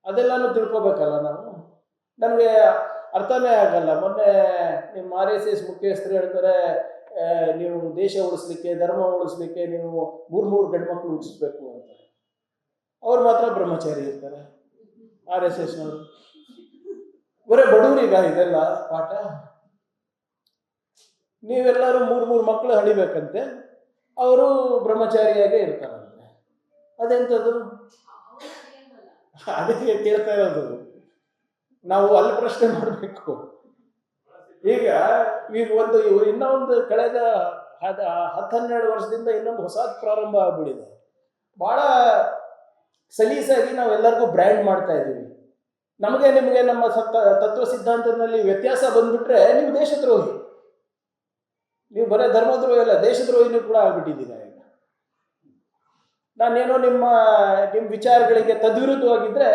ಅದೆಲ್ಲಾನು ತಿಳ್ಕೊಬೇಕಲ್ಲ ನಾವು. ನನಗೆ ಅರ್ಥನೇ ಆಗಲ್ಲ. ಮೊನ್ನೆ ನಿಮ್ಮ RSS ಮುಖ್ಯಸ್ಥರು ಹೇಳ್ತಾರೆ, ನೀವು ದೇಶ ಉಳಿಸ್ಲಿಕ್ಕೆ, ಧರ್ಮ ಉಳಿಸ್ಲಿಕ್ಕೆ ನೀವು 3 ಗಂಡು ಮಕ್ಕಳು ಹುಟ್ಟಿಸ್ಬೇಕು ಅಂತ. ಅವ್ರು ಮಾತ್ರ ಬ್ರಹ್ಮಚಾರಿ ಇರ್ತಾರೆ RSSನವರು. ಬರೀ ಬಡವರಿಗ ಇದೆಲ್ಲ ಪಾಠ? ನೀವೆಲ್ಲರೂ 3 ಮಕ್ಕಳು ಹಡಿಬೇಕಂತೆ, ಅವರು ಬ್ರಹ್ಮಚಾರಿಯಾಗೇ ಇರ್ತಾರಂತೆ. ಅದೆಂಥದ್ದು? ಅದಕ್ಕೆ ಕೇಳ್ತಾ ಇರೋದು ನಾವು, ಅಲ್ಲಿ ಪ್ರಶ್ನೆ ಮಾಡಬೇಕು. ಈಗ ಇನ್ನೊಂದು ಕಳೆದ 10-12 ವರ್ಷದಿಂದ ಇನ್ನೊಂದು ಹೊಸದು ಪ್ರಾರಂಭ ಆಗ್ಬಿಟ್ಟಿದೆ. ಬಹಳ ಸಲೀಸಾಗಿ ನಾವೆಲ್ಲರಿಗೂ ಬ್ರ್ಯಾಂಡ್ ಮಾಡ್ತಾ ಇದ್ದೀವಿ. ನಿಮಗೆ ನಮ್ಮ ತತ್ವ ಸಿದ್ಧಾಂತದಲ್ಲಿ ವ್ಯತ್ಯಾಸ ಬಂದ್ಬಿಟ್ರೆ ನೀವು ದೇಶದ್ರೋಹಿ, ನೀವು ಬರೀ ಧರ್ಮದ್ರೋಹಿ ಅಲ್ಲ, ದೇಶದ್ರೋಹಿನೂ ಕೂಡ ಆಗ್ಬಿಟ್ಟಿದ್ದೀರಾ. ಈಗ ನಾನೇನೋ ನಿಮ್ಮ ವಿಚಾರಗಳಿಗೆ ತದ್ವಿರುದ್ಧವಾಗಿದ್ದರೆ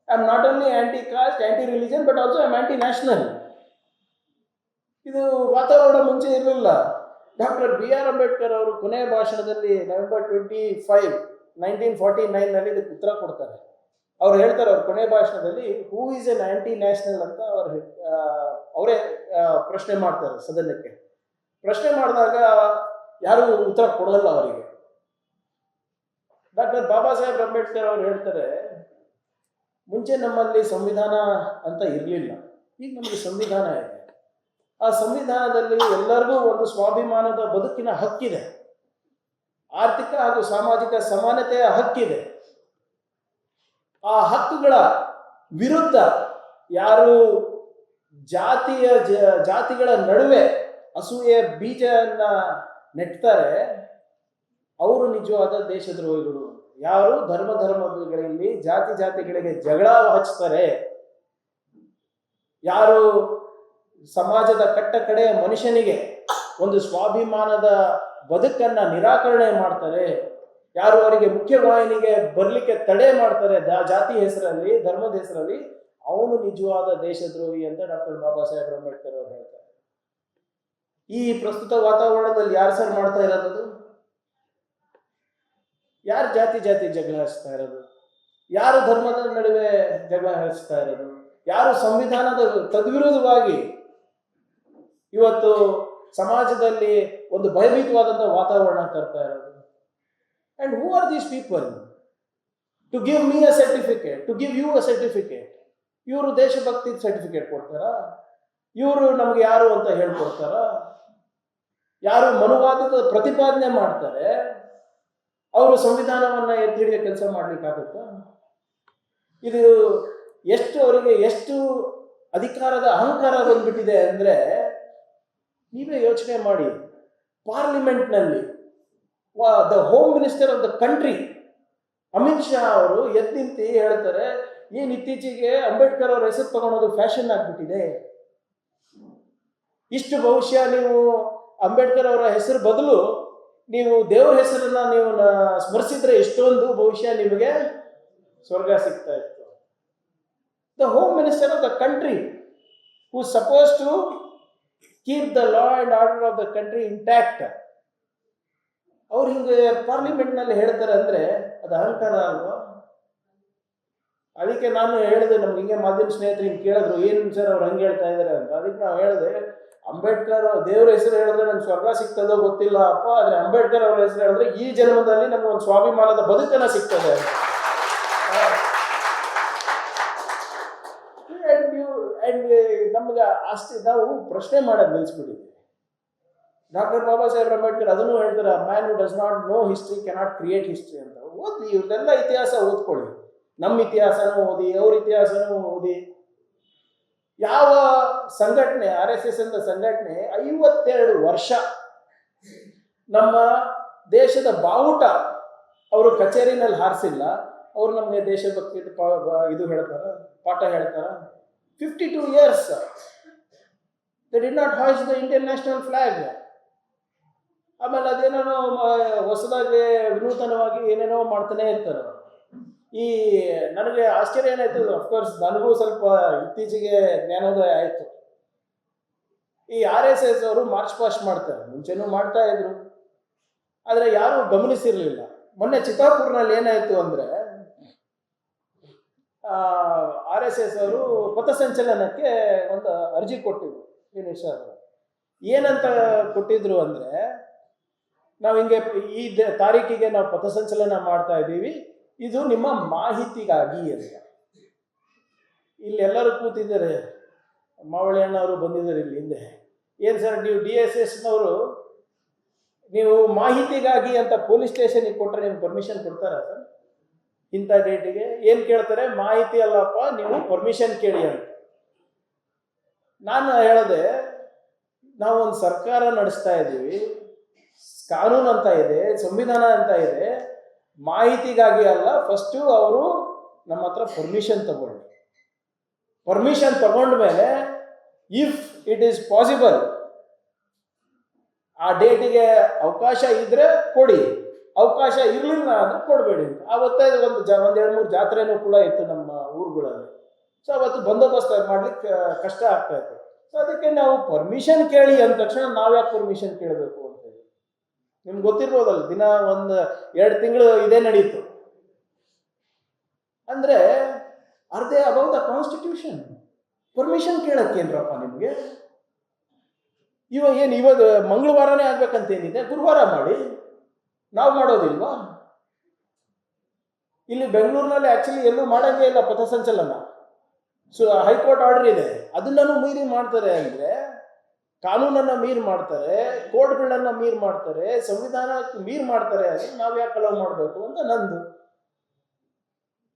I am not only anti caste, anti religion, but also I am anti national. ಇದು ವಾತಾವರಣ ಮುಂಚೆ ಇರಲಿಲ್ಲ. ಡಾಕ್ಟರ್ BR ಅಂಬೇಡ್ಕರ್ ಅವರು ಕೊನೆಯ ಭಾಷಣದಲ್ಲಿ November 25, 1949 ಇದಕ್ಕೆ ಉತ್ತರ ಕೊಡ್ತಾರೆ. ಅವ್ರು ಹೇಳ್ತಾರೆ, ಅವ್ರ ಕೊನೆಯ ಭಾಷಣದಲ್ಲಿ, who is N aunty national ಅಂತ ಅವರೇ ಪ್ರಶ್ನೆ ಮಾಡ್ತಾರೆ ಸದನಕ್ಕೆ. ಪ್ರಶ್ನೆ ಮಾಡಿದಾಗ ಯಾರು ಉತ್ತರ ಕೊಡೋಲ್ಲ ಅವರಿಗೆ. ಡಾಕ್ಟರ್ ಬಾಬಾ ಸಾಹೇಬ್ ಅಂಬೇಡ್ಕರ್ ಅವರು ಹೇಳ್ತಾರೆ, ಮುಂಚೆ ನಮ್ಮಲ್ಲಿ ಸಂವಿಧಾನ ಅಂತ ಇರಲಿಲ್ಲ, ಈಗ ನಮಗೆ ಸಂವಿಧಾನ ಇದೆ. ಆ ಸಂವಿಧಾನದಲ್ಲಿ ಎಲ್ಲರಿಗೂ ಒಂದು ಸ್ವಾಭಿಮಾನದ ಬದುಕಿನ ಹಕ್ಕಿದೆ, ಆರ್ಥಿಕ ಹಾಗೂ ಸಾಮಾಜಿಕ ಸಮಾನತೆಯ ಹಕ್ಕಿದೆ. ಆ ಹಕ್ಕುಗಳ ವಿರುದ್ಧ ಯಾರು ಜಾತಿಗಳ ನಡುವೆ ಅಸೂಯೆಯ ಬೀಜವನ್ನ ನೆಟ್ತಾರೆ, ಅವರು ನಿಜವಾದ ದೇಶದ್ರೋಹಿಗಳು. ಯಾರು ಧರ್ಮಗಳಲ್ಲಿ ಜಾತಿಗಳಿಗೆ ಜಗಳ ಹಚ್ತಾರೆ, ಯಾರು ಸಮಾಜದ ಕಡೆಯ ಮನುಷ್ಯನಿಗೆ ಒಂದು ಸ್ವಾಭಿಮಾನದ ಬದುಕನ್ನ ನಿರಾಕರಣೆ ಮಾಡ್ತಾರೆ, ಯಾರು ಅವರಿಗೆ ಮುಖ್ಯವಾಹಿನಿಗೆ ಬರಲಿಕ್ಕೆ ತಡೆ ಮಾಡ್ತಾರೆ ಜಾತಿ ಹೆಸರಲ್ಲಿ, ಧರ್ಮದ ಹೆಸರಲ್ಲಿ, ಅವನು ನಿಜವಾದ ದೇಶದ್ರೋಹಿ ಅಂತ ಡಾಕ್ಟರ್ ಬಾಬಾ ಸಾಹೇಬ್ ಅಂಬೇಡ್ಕರ್ ಅವರು ಹೇಳ್ತಾರೆ. ಈ ಪ್ರಸ್ತುತ ವಾತಾವರಣದಲ್ಲಿ ಯಾರು ಸರ್ ಮಾಡ್ತಾ ಇರೋದು? ಯಾರು ಜಾತಿ ಜಗಳ ಹಚ್ತಾ ಇರೋದು? ಯಾರು ಧರ್ಮದ ನಡುವೆ ಜಗಳ ಹಚ್ತಾ ಇರೋದು? ಯಾರು ಸಂವಿಧಾನದ ತದ್ವಿರುದ್ಧವಾಗಿ ಇವತ್ತು ಸಮಾಜದಲ್ಲಿ ಒಂದು ಭಯಭೀತವಾದಂಥ ವಾತಾವರಣ ತರ್ತಾ ಇರೋದು. And who are these people to give me a certificate, to give you a certificate? ಇವರು ದೇಶಭಕ್ತಿ ಸರ್ಟಿಫಿಕೇಟ್ ಕೊಡ್ತಾರ? ಇವರು ನಮ್ಗೆ ಯಾರು ಅಂತ ಹೇಳ್ಕೊಡ್ತಾರ? ಯಾರು ಮನುವಾದದ ಪ್ರತಿಪಾದನೆ ಮಾಡ್ತಾರೆ ಅವರು ಸಂವಿಧಾನವನ್ನ ಎತ್ತಿ ಹಿಡಿಯೋ ಕೆಲಸ ಮಾಡ್ಲಿಕ್ಕಾಗುತ್ತಾ? ಇದು ಎಷ್ಟು ಅವರಿಗೆ ಎಷ್ಟು ಅಧಿಕಾರದ ಅಹಂಕಾರ ಬಂದ್ಬಿಟ್ಟಿದೆ ಅಂದ್ರೆ ನೀವೇ ಯೋಚನೆ ಮಾಡಿ. ಪಾರ್ಲಿಮೆಂಟ್ನಲ್ಲಿ the home minister of the country Amit Shah ಅವರು ಎದ್ದು ನಿಂತು ಹೇಳ್ತಾರೆ, ಏನ್ ಇತ್ತೀಚೆಗೆ ಅಂಬೇಡ್ಕರ್ ಅವರ ಹೆಸರು ತಗೊಳೋದು ಫ್ಯಾಷನ್ ಆಗ್ಬಿಟ್ಟಿದೆ. ಇಷ್ಟು ಬಹುಶಃ ನೀವು ಅಂಬೇಡ್ಕರ್ ಅವರ ಹೆಸರು ಬದಲು ನೀವು ದೇವರ ಹೆಸರನ್ನ ನೀವು ಸ್ಮರಿಸಿದ್ರೆ ಎಷ್ಟೊಂದು ಬಹುಶಃ ನಿಮಗೆ ಸ್ವರ್ಗ ಸಿಗ್ತಾ ಇತ್ತು. The home minister of the country who suppose to keep the law and order of the country intact, ಅವ್ರು ಹಿಂಗೆ ಪಾರ್ಲಿಮೆಂಟ್ನಲ್ಲಿ ಹೇಳ್ತಾರೆ ಅಂದ್ರೆ ಅದು ಅಹಂಕಾರ ಅಲ್ವಾ? ಅದಕ್ಕೆ ನಾನು ಹೇಳಿದೆ, ನಮ್ಗೆ ಹಿಂಗೆ ಮಾಧ್ಯಮ ಸ್ನೇಹಿತರು ಹಿಂಗೆ ಕೇಳಿದ್ರು, ಏನು ಸರ್ ಅವ್ರು ಹಂಗೆ ಹೇಳ್ತಾ ಇದ್ದಾರೆ ಅಂತ. ಅದಕ್ಕೆ ನಾವು ಹೇಳಿದೆ, ಅಂಬೇಡ್ಕರ್ ದೇವ್ರ ಹೆಸರು ಹೇಳಿದ್ರೆ ನಮ್ಗೆ ಸ್ವರ್ಗ ಸಿಗ್ತದೋ ಗೊತ್ತಿಲ್ಲ ಅಪ್ಪ, ಆದ್ರೆ ಅಂಬೇಡ್ಕರ್ ಅವ್ರ ಹೆಸರು ಹೇಳಿದ್ರೆ ಈ ಜನ್ಮದಲ್ಲಿ ನಮ್ಗೆ ಒಂದು ಸ್ವಾಭಿಮಾನದ ಬದುಕನ್ನ ಸಿಗ್ತದೆ. ನಮ್ಗೆ ಅಷ್ಟೇ ನಾವು ಪ್ರಶ್ನೆ ಮಾಡೋದು ನಿಲ್ಲಿಸ್ಬಿಟ್ಟಿದ್ವಿ. ಡಾಕ್ಟರ್ ಬಾಬಾ ಸಾಹೇಬ್ ಅಂಬೇಡ್ಕರ್ ಅದನ್ನು ಹೇಳ್ತಾರೆ, man who does not know history cannot create history ಅಂತ. ಓದ್ಲಿ, ಇವ್ರದೆಲ್ಲ ಇತಿಹಾಸ ಓದ್ಕೊಳ್ಳಿ, ನಮ್ಮ ಇತಿಹಾಸನೂ ಓದಿ, ಅವ್ರ ಇತಿಹಾಸನೂ ಓದಿ. ಯಾವ ಸಂಘಟನೆ, RSS ಅಂತ ಸಂಘಟನೆ 52 ವರ್ಷ ನಮ್ಮ ದೇಶದ ಬಾವುಟ ಅವರು ಕಚೇರಿನಲ್ಲಿ ಹಾರಿಸಿಲ್ಲ, ಅವ್ರು ನಮಗೆ ದೇಶಭಕ್ತಿ ಇದು ಹೇಳ್ತಾರ, ಪಾಠ ಹೇಳ್ತಾರ? 52 years they did not hoist the Indian national flag. ಆಮೇಲೆ ಅದೇನೋ ಹೊಸದಾಗಿ ವಿನೂತನವಾಗಿ ಏನೇನೋ ಮಾಡ್ತಾನೆ ಇರ್ತಾರೆ. ಈ ನನಗೆ ಆಶ್ಚರ್ಯ ಏನಾಯ್ತು, ಅಫ್ಕೋರ್ಸ್ ನನಗೂ ಸ್ವಲ್ಪ ಇತ್ತೀಚೆಗೆ ಜ್ಞಾನೋದಯ ಆಯಿತು. ಈ RSS ಅವರು ಮಾರ್ಚ್ ಪಾಸ್ಟ್ ಮಾಡ್ತಾರೆ, ಮುಂಚೆನೂ ಮಾಡ್ತಾ ಇದ್ರು, ಆದರೆ ಯಾರೂ ಗಮನಿಸಿರ್ಲಿಲ್ಲ. ಮೊನ್ನೆ ಚಿತ್ತಾಪುರ್ನಲ್ಲಿ ಏನಾಯ್ತು ಅಂದ್ರೆ RSS ಅವರು ಪಥಸಂಚಲನಕ್ಕೆ ಒಂದು ಅರ್ಜಿ ಕೊಟ್ಟಿದ್ರು. ಏನಂತ ಕೊಟ್ಟಿದ್ರು ಅಂದ್ರೆ, ನಾವು ಹಿಂಗೆ ಈ ತಾರೀಕಿಗೆ ನಾವು ಪಥಸಂಚಲನ ಮಾಡ್ತಾ ಇದ್ದೀವಿ, ಇದು ನಿಮ್ಮ ಮಾಹಿತಿಗಾಗಿ ಅಂತ. ಇಲ್ಲಿ ಎಲ್ಲರೂ ಕೂತಿದ್ದಾರೆ, ಮಾವಳಿ ಅಣ್ಣವರು ಬಂದಿದ್ದಾರೆ ಇಲ್ಲಿ ಹಿಂದೆ. ಏನು ಸರ್ ನೀವು DSSನವರು ನೀವು ಮಾಹಿತಿಗಾಗಿ ಅಂತ ಪೊಲೀಸ್ ಸ್ಟೇಷನ್ಗೆ ಕೊಟ್ಟರೆ ನಿಮ್ಗೆ ಪರ್ಮಿಷನ್ ಕೊಡ್ತಾರಾ ಸರ್? ಇಂಥ ಡೇಟಿಗೆ ಏನು ಕೇಳ್ತಾರೆ, ಮಾಹಿತಿ ಅಲ್ಲಪ್ಪ ನೀವು ಪರ್ಮಿಷನ್ ಕೇಳಿ ಅಂತ. ನಾನು ಹೇಳಿದೆ, ನಾವು ಒಂದು ಸರ್ಕಾರ ನಡೆಸ್ತಾ ಇದ್ದೀವಿ, ಕಾನೂನು ಅಂತ ಇದೆ, ಸಂವಿಧಾನ ಅಂತ ಇದೆ, ಮಾಹಿತಿಗಾಗಿ ಅಲ್ಲ, ಫಸ್ಟು ಅವರು ನಮ್ಮ ಹತ್ರ ಪರ್ಮಿಷನ್ ತಗೊಳ್ಳಿ. ಪರ್ಮಿಷನ್ ತಗೊಂಡ್ಮೇಲೆ ಇಫ್ ಇಟ್ ಈಸ್ ಪಾಸಿಬಲ್ ಆ ಡೇಟಿಗೆ ಅವಕಾಶ ಇದ್ರೆ ಕೊಡಿ, ಅವಕಾಶ ಇರಲಿಲ್ಲ ಅಂದ್ರೆ ಕೊಡಬೇಡಿ ಅಂತ. ಆವತ್ತೇ ಒಂದು 2-3 ಜಾತ್ರೆನೂ ಕೂಡ ಇತ್ತು ನಮ್ಮ ಊರುಗಳಲ್ಲಿ. ಸೊ ಅವತ್ತು ಬಂದೋಬಸ್ತ್ ಮಾಡ್ಲಿಕ್ಕೆ ಕಷ್ಟ ಆಗ್ತಾ ಇತ್ತು. ಸೊ ಅದಕ್ಕೆ ನಾವು ಪರ್ಮಿಷನ್ ಕೇಳಿ ಅಂದ ತಕ್ಷಣ ನಾವು ಯಾಕೆ ಪರ್ಮಿಷನ್ ಕೇಳಬೇಕು ಅಂತ ಹೇಳಿ ನಿಮ್ಗೆ ಗೊತ್ತಿರ್ಬೋದಲ್ಲ, ದಿನ 1-2 ತಿಂಗಳು ಇದೇ ನಡೀತು. ಅಂದ್ರೆ ಅರ್ಧೇ ಅಬೌವ್ ದ ಕಾನ್ಸ್ಟಿಟ್ಯೂಷನ್. ಪರ್ಮಿಷನ್ ಕೇಳಕ್ಕೇನ್ರಪ್ಪ ನಿಮ್ಗೆ? ಇವಾಗ ಮಂಗಳವಾರನೇ ಆಗ್ಬೇಕಂತೇನಿದೆ, ಗುರುವಾರ ಮಾಡಿ, ನಾವು ಮಾಡೋದಿಲ್ವಾ? ಇಲ್ಲಿ ಬೆಂಗಳೂರಿನಲ್ಲಿ ಆಕ್ಚುಲಿ ಎಲ್ಲೂ ಮಾಡಂಗೇ ಇಲ್ಲ ಪಥಸಂಚಲನ. ಸೊ ಹೈಕೋರ್ಟ್ ಆರ್ಡರ್ ಇದೆ, ಅದನ್ನೂ ಮೀರಿ ಮಾಡ್ತಾರೆ ಅಂದ್ರೆ, ಕಾನೂನನ್ನ ಮೀರ್ ಮಾಡ್ತಾರೆ, ಕೋರ್ಟ್ಗಳನ್ನ ಮೀರ್ ಮಾಡ್ತಾರೆ, ಸಂವಿಧಾನ ಮೀರ್ ಮಾಡ್ತಾರೆ ಅಂದ್ರೆ ನಾವು ಯಾಕೆ ಅಲೋ ಮಾಡಬೇಕು ಅಂತ ನಂದು.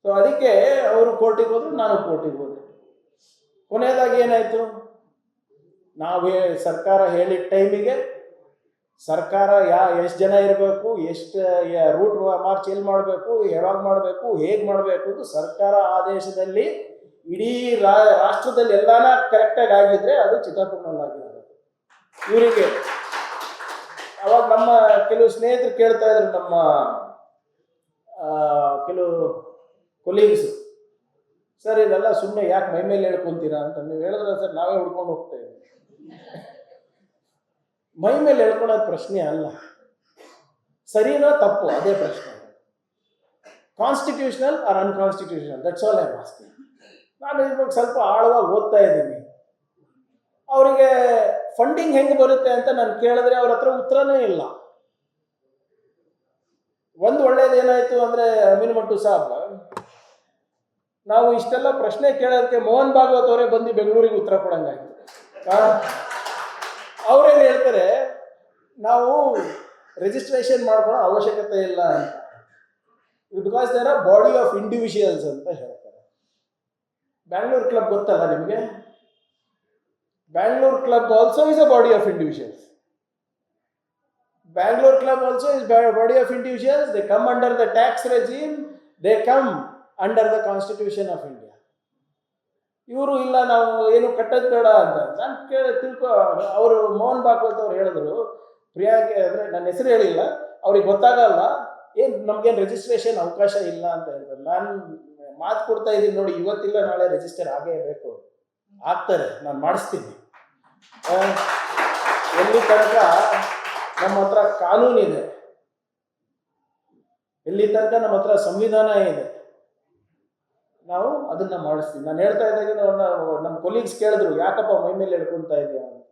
ಸೊ ಅದಕ್ಕೆ ಅವರು ಕೋರ್ಟಿಗೆ ಹೋದ್ರು, ನಾನು ಕೋರ್ಟಿಗೆ ಹೋದೆ. ಕೊನೆಯದಾಗಿ ಏನಾಯ್ತು, ನಾವೇ ಸರ್ಕಾರ ಹೇಳಿದ ಟೈಮಿಗೆ ಸರ್ಕಾರ ಎಷ್ಟು ಜನ ಇರಬೇಕು, ಎಷ್ಟು ರೂಟ್ ಮಾರ್ಚ್ ಎಲ್ಲಿ ಮಾಡಬೇಕು, ಯಾವಾಗ ಮಾಡಬೇಕು, ಹೇಗೆ ಮಾಡಬೇಕು ಅಂತ ಸರ್ಕಾರ ಆದೇಶದಲ್ಲಿ ಇಡೀ ರಾಷ್ಟ್ರದಲ್ಲಿ ಎಲ್ಲಾನ ಕರೆಕ್ಟಾಗಿ ಆಗಿದ್ರೆ ಅದು ಚಿತ್ತಾಪುರ್ನಲ್ಲಿ ಆಗಿರೋದು. ಇವರಿಗೆ ಅವಾಗ ನಮ್ಮ ಕೆಲವು ಸ್ನೇಹಿತರು ಕೇಳ್ತಾ ಇದ್ರು, ನಮ್ಮ ಕೆಲವು ಕೊಲೀಗ್ಸ್, ಸರ್ ಇದೆಲ್ಲ ಸುಮ್ಮನೆ ಯಾಕೆ ಮೈ ಮೇಲೆ ಹೇಳ್ಕೊಂತೀರಾ ಅಂತ. ನೀವು ಹೇಳಿದ್ರೆ ಸರ್ ನಾವೇ ಹುಡ್ಕೊಂಡು ಹೋಗ್ತಾ ಇದ್ದೀವಿ. ಮೈ ಮೇಲೆ ಹೇಳ್ಕೊಳ್ಳೋದು ಪ್ರಶ್ನೆ ಅಲ್ಲ, ಸರಿನೋ ತಪ್ಪು ಅದೇ ಪ್ರಶ್ನೆ. Constitutional or unconstitutional, that's all I am asking. ನಾನು ಇವಾಗ ಸ್ವಲ್ಪ ಆಳವಾಗಿ ಓದ್ತಾ ಇದ್ದೀನಿ. ಅವರಿಗೆ ಫಂಡಿಂಗ್ ಹೆಂಗೆ ಬರುತ್ತೆ ಅಂತ ನಾನು ಕೇಳಿದ್ರೆ ಅವ್ರ ಹತ್ರ ಉತ್ತರನೇ ಇಲ್ಲ. ಒಂದು ಒಳ್ಳೇದೇನಾಯ್ತು ಅಂದರೆ ಅಮೀನ್ ಮಟ್ಟು ಸಾಬ್, ನಾವು ಇಷ್ಟೆಲ್ಲ ಪ್ರಶ್ನೆ ಕೇಳೋದಕ್ಕೆ ಮೋಹನ್ ಭಾಗವತ್ ಅವರೇ ಬಂದು ಬೆಂಗಳೂರಿಗೆ ಉತ್ತರ ಕೊಡಂಗಾಯ್ತು. ಅವ್ರೇನು ಹೇಳ್ತಾರೆ, ನಾವು ರಿಜಿಸ್ಟ್ರೇಷನ್ ಮಾಡ್ಕೊಳ್ಳೋ ಅವಶ್ಯಕತೆ ಇಲ್ಲ ಅಂತ, because there are body of individuals ಅಂತ ಹೇಳ್ತಾರೆ. ಬ್ಯಾಂಗ್ಳೂರ್ ಕ್ಲಬ್ ಗೊತ್ತಲ್ಲ ನಿಮಗೆ? Bangalore Club also is a body of individuals. Bangalore Club also is a body of individuals. They come under the tax regime. They come under the Constitution of India. ಇವರು ಇಲ್ಲ ನಾವು ಏನು ಕಟ್ಟೋದು ಬೇಡ ಅಂತ ನಾನು ತಿಳ್ಕೊ. ಅವರು ಮೋಹನ್ ಭಾಗವತ್ ಅವ್ರು ಹೇಳಿದ್ರು, ಪ್ರಿಯಾಗೆ ಅಂದರೆ ನನ್ನ ಹೆಸರು ಹೇಳಿಲ್ಲ, ಅವ್ರಿಗೆ ಗೊತ್ತಾಗಲ್ಲ, ಏನು ನಮಗೇನು ರಿಜಿಸ್ಟ್ರೇಷನ್ ಅವಕಾಶ ಇಲ್ಲ ಅಂತ ಹೇಳಿದ್ರು. ನಾನು ಮಾತು ಕೊಡ್ತಾ ಇದ್ದೀನಿ ನೋಡಿ, ಇವತ್ತಿಲ್ಲ ನಾಳೆ ರಿಜಿಸ್ಟರ್ ಆಗೇ ಬೇಕು, ಆಗ್ತಾರೆ, ನಾನು ಮಾಡಿಸ್ತೀನಿ. ಎಲ್ಲಿ ತನಕ ನಮ್ಮ ಹತ್ರ ಕಾನೂನಿದೆ, ಎಲ್ಲಿ ತನಕ ನಮ್ಮ ಹತ್ರ ಸಂವಿಧಾನ ಇದೆ, ನಾವು ಅದನ್ನ ಮಾಡಿಸ್ತೀವಿ. ನಾನು ಹೇಳ್ತಾ ಇದ್ದಾಗ ನಮ್ಮ ಕೊಲೀಗ್ಸ್ ಕೇಳಿದ್ರು, ಯಾಕಪ್ಪ ಮೈ ಮೇಲೆ ಹೇಳ್ಕೊಳ್ತಾ ಇದೆಯಾ ಅಂತ.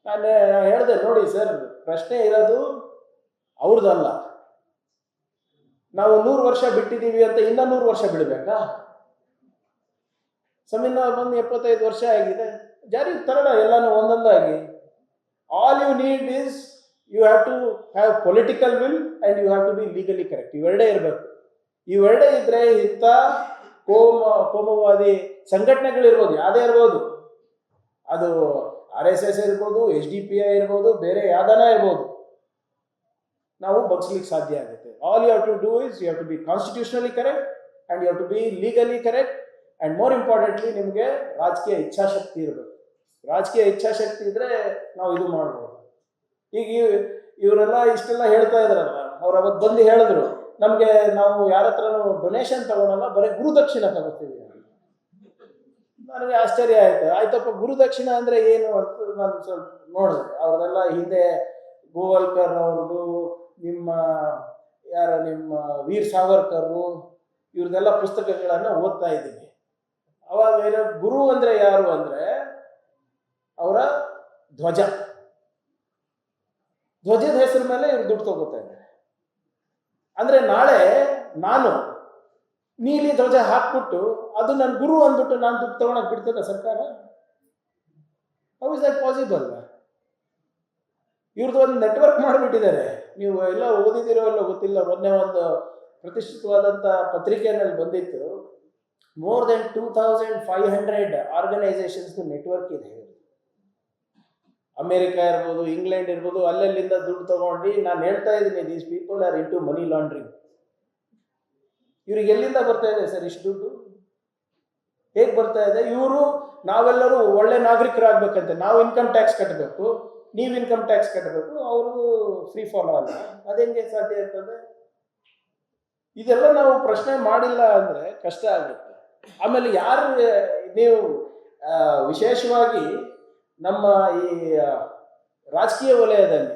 ನಾನು ಹೇಳಿದೆ, ನೋಡಿ ಸರ್, ಪ್ರಶ್ನೆ ಇರೋದು ಅವ್ರದ್ದಲ್ಲ. ನಾವು 100 ವರ್ಷ ಬಿಟ್ಟಿದ್ದೀವಿ ಅಂತ ಇನ್ನೂ 100 ವರ್ಷ ಬಿಡಬೇಕಾ? ಸಂವಿಧಾನ ಬಂದು 75 ವರ್ಷ ಆಗಿದೆ, ಜಾರಿ ತರೋಣ ಎಲ್ಲಾನು ಒಂದೊಂದಾಗಿ. All you need is you have to have political will and you have to be legally correct. ಇವೆರಡೇ ಇರಬೇಕು. ಇವೆರಡೇ ಇದ್ರೆ ಇಂಥ ಕೋಮುವಾದಿ ಸಂಘಟನೆಗಳಿರ್ಬೋದು, ಯಾವುದೇ ಇರ್ಬೋದು, ಅದು RSS ಇರ್ಬೋದು, HDPI ಇರ್ಬೋದು, ಬೇರೆ ಯಾವ್ದಾನ ಇರ್ಬೋದು, ನಾವು ಬಗ್ಸ್ಲಿಕ್ಕೆ ಸಾಧ್ಯ ಆಗುತ್ತೆ. All you have to do is you have to be constitutionally correct and you have to be legally correct and more importantly ನಿಮಗೆ ರಾಜಕೀಯ ಇಚ್ಛಾಶಕ್ತಿ ಇರಬೇಕು. ರಾಜಕೀಯ ಇಚ್ಛಾಶಕ್ತಿ ಇದ್ರೆ ನಾವು ಇದು ಮಾಡ್ಬೋದು. ಈಗ ಇವರೆಲ್ಲ ಇಷ್ಟೆಲ್ಲ ಹೇಳ್ತಾ ಇದ್ರಲ್ಲ, ಅವ್ರು ಅವತ್ತು ಬಂದು ಹೇಳಿದ್ರು, ನಮಗೆ ನಾವು ಯಾರ ಹತ್ರನೂ ಡೊನೇಷನ್ ತಗೊಳಲ್ಲ, ಬರೀ ಗುರುದಕ್ಷಿಣೆ ತಗೋತೀವಿ. ನನಗೆ ಆಶ್ಚರ್ಯ ಆಯ್ತು. ಆಯ್ತಪ್ಪ, ಗುರುದಕ್ಷಿಣ ಅಂದರೆ ಏನು ಅಂತ ನಾನು ಸ್ವಲ್ಪ ನೋಡಿದೆ. ಅವ್ರದೆಲ್ಲ ಹಿಂದೆ ಗೋವಾಲ್ಕರ್ ಅವ್ರದ್ದು, ನಿಮ್ಮ ವೀರ್ ಸಾವರ್ಕರು, ಇವ್ರದೆಲ್ಲ ಪುಸ್ತಕಗಳನ್ನು ಓದ್ತಾ ಇದ್ದೀನಿ. ಅವಾಗ ಏನೋ ಗುರು ಅಂದರೆ ಯಾರು ಅಂದರೆ ಅವರ ಧ್ವಜದ ಹೆಸರು ಮೇಲೆ ಇವ್ರು ದುಡ್ಡು ತಗೋತಾ ಇದ್ದಾರೆ. ಅಂದರೆ ನಾಳೆ ನಾನು ನೀಲಿ ಧ್ವಜ ಹಾಕ್ಬಿಟ್ಟು ಅದು ನನ್ನ ಗುರು ಅಂದ್ಬಿಟ್ಟು ನಾನು ದುಡ್ಡು ತಗೊಳಕ್ ಬಿಡ್ತದ ಸರ್ಕಾರ? How is that possible? ಇವ್ರದ್ದು ಒಂದು ನೆಟ್ವರ್ಕ್ ಮಾಡಿಬಿಟ್ಟಿದ್ದಾರೆ. ನೀವು ಎಲ್ಲ ಓದಿದಿರೋ ಎಲ್ಲ ಗೊತ್ತಿಲ್ಲ, ಮೊನ್ನೆ ಒಂದು ಪ್ರತಿಷ್ಠಿತವಾದಂಥ ಪತ್ರಿಕೆಯಲ್ಲಿ ಬಂದಿತ್ತು, more than 2500 ಆರ್ಗನೈಸೇಷನ್ಸ್ದು ನೆಟ್ವರ್ಕ್ ಇದೆ. ಅಮೇರಿಕಾ ಇರ್ಬೋದು, ಇಂಗ್ಲೆಂಡ್ ಇರ್ಬೋದು, ಅಲ್ಲಲ್ಲಿಂದ ದುಡ್ಡು ತಗೊಂಡು, ನಾನು ಹೇಳ್ತಾ ಇದ್ದೀನಿ, these people are into money laundering. ಇವ್ರಿಗೆ ಎಲ್ಲಿಂದ ಬರ್ತಾ ಇದೆ ಸರ್ ಇಷ್ಟು ದುಡ್ಡು? ಹೇಗೆ ಬರ್ತಾ ಇದೆ? ಇವರು ನಾವೆಲ್ಲರೂ ಒಳ್ಳೆ ನಾಗರಿಕರಾಗಬೇಕಂತೆ, ನಾವು ಇನ್ಕಮ್ ಟ್ಯಾಕ್ಸ್ ಕಟ್ಟಬೇಕು, ನೀವು ಇನ್ಕಮ್ ಟ್ಯಾಕ್ಸ್ ಕಟ್ಟಬೇಕು, ಅವರು ಫ್ರೀ ಫಾಲೋ ಅಲ್ಲ. ಅದೆಂಗೆ ಸಾಧ್ಯ ಇರ್ತದೆ? ಇದೆಲ್ಲ ನಾವು ಪ್ರಶ್ನೆ ಮಾಡಿಲ್ಲ ಅಂದರೆ ಕಷ್ಟ ಆಗುತ್ತೆ. ಆಮೇಲೆ ಯಾರು ನೀವು ವಿಶೇಷವಾಗಿ ನಮ್ಮ ಈ ರಾಜಕೀಯ ವಲಯದಲ್ಲಿ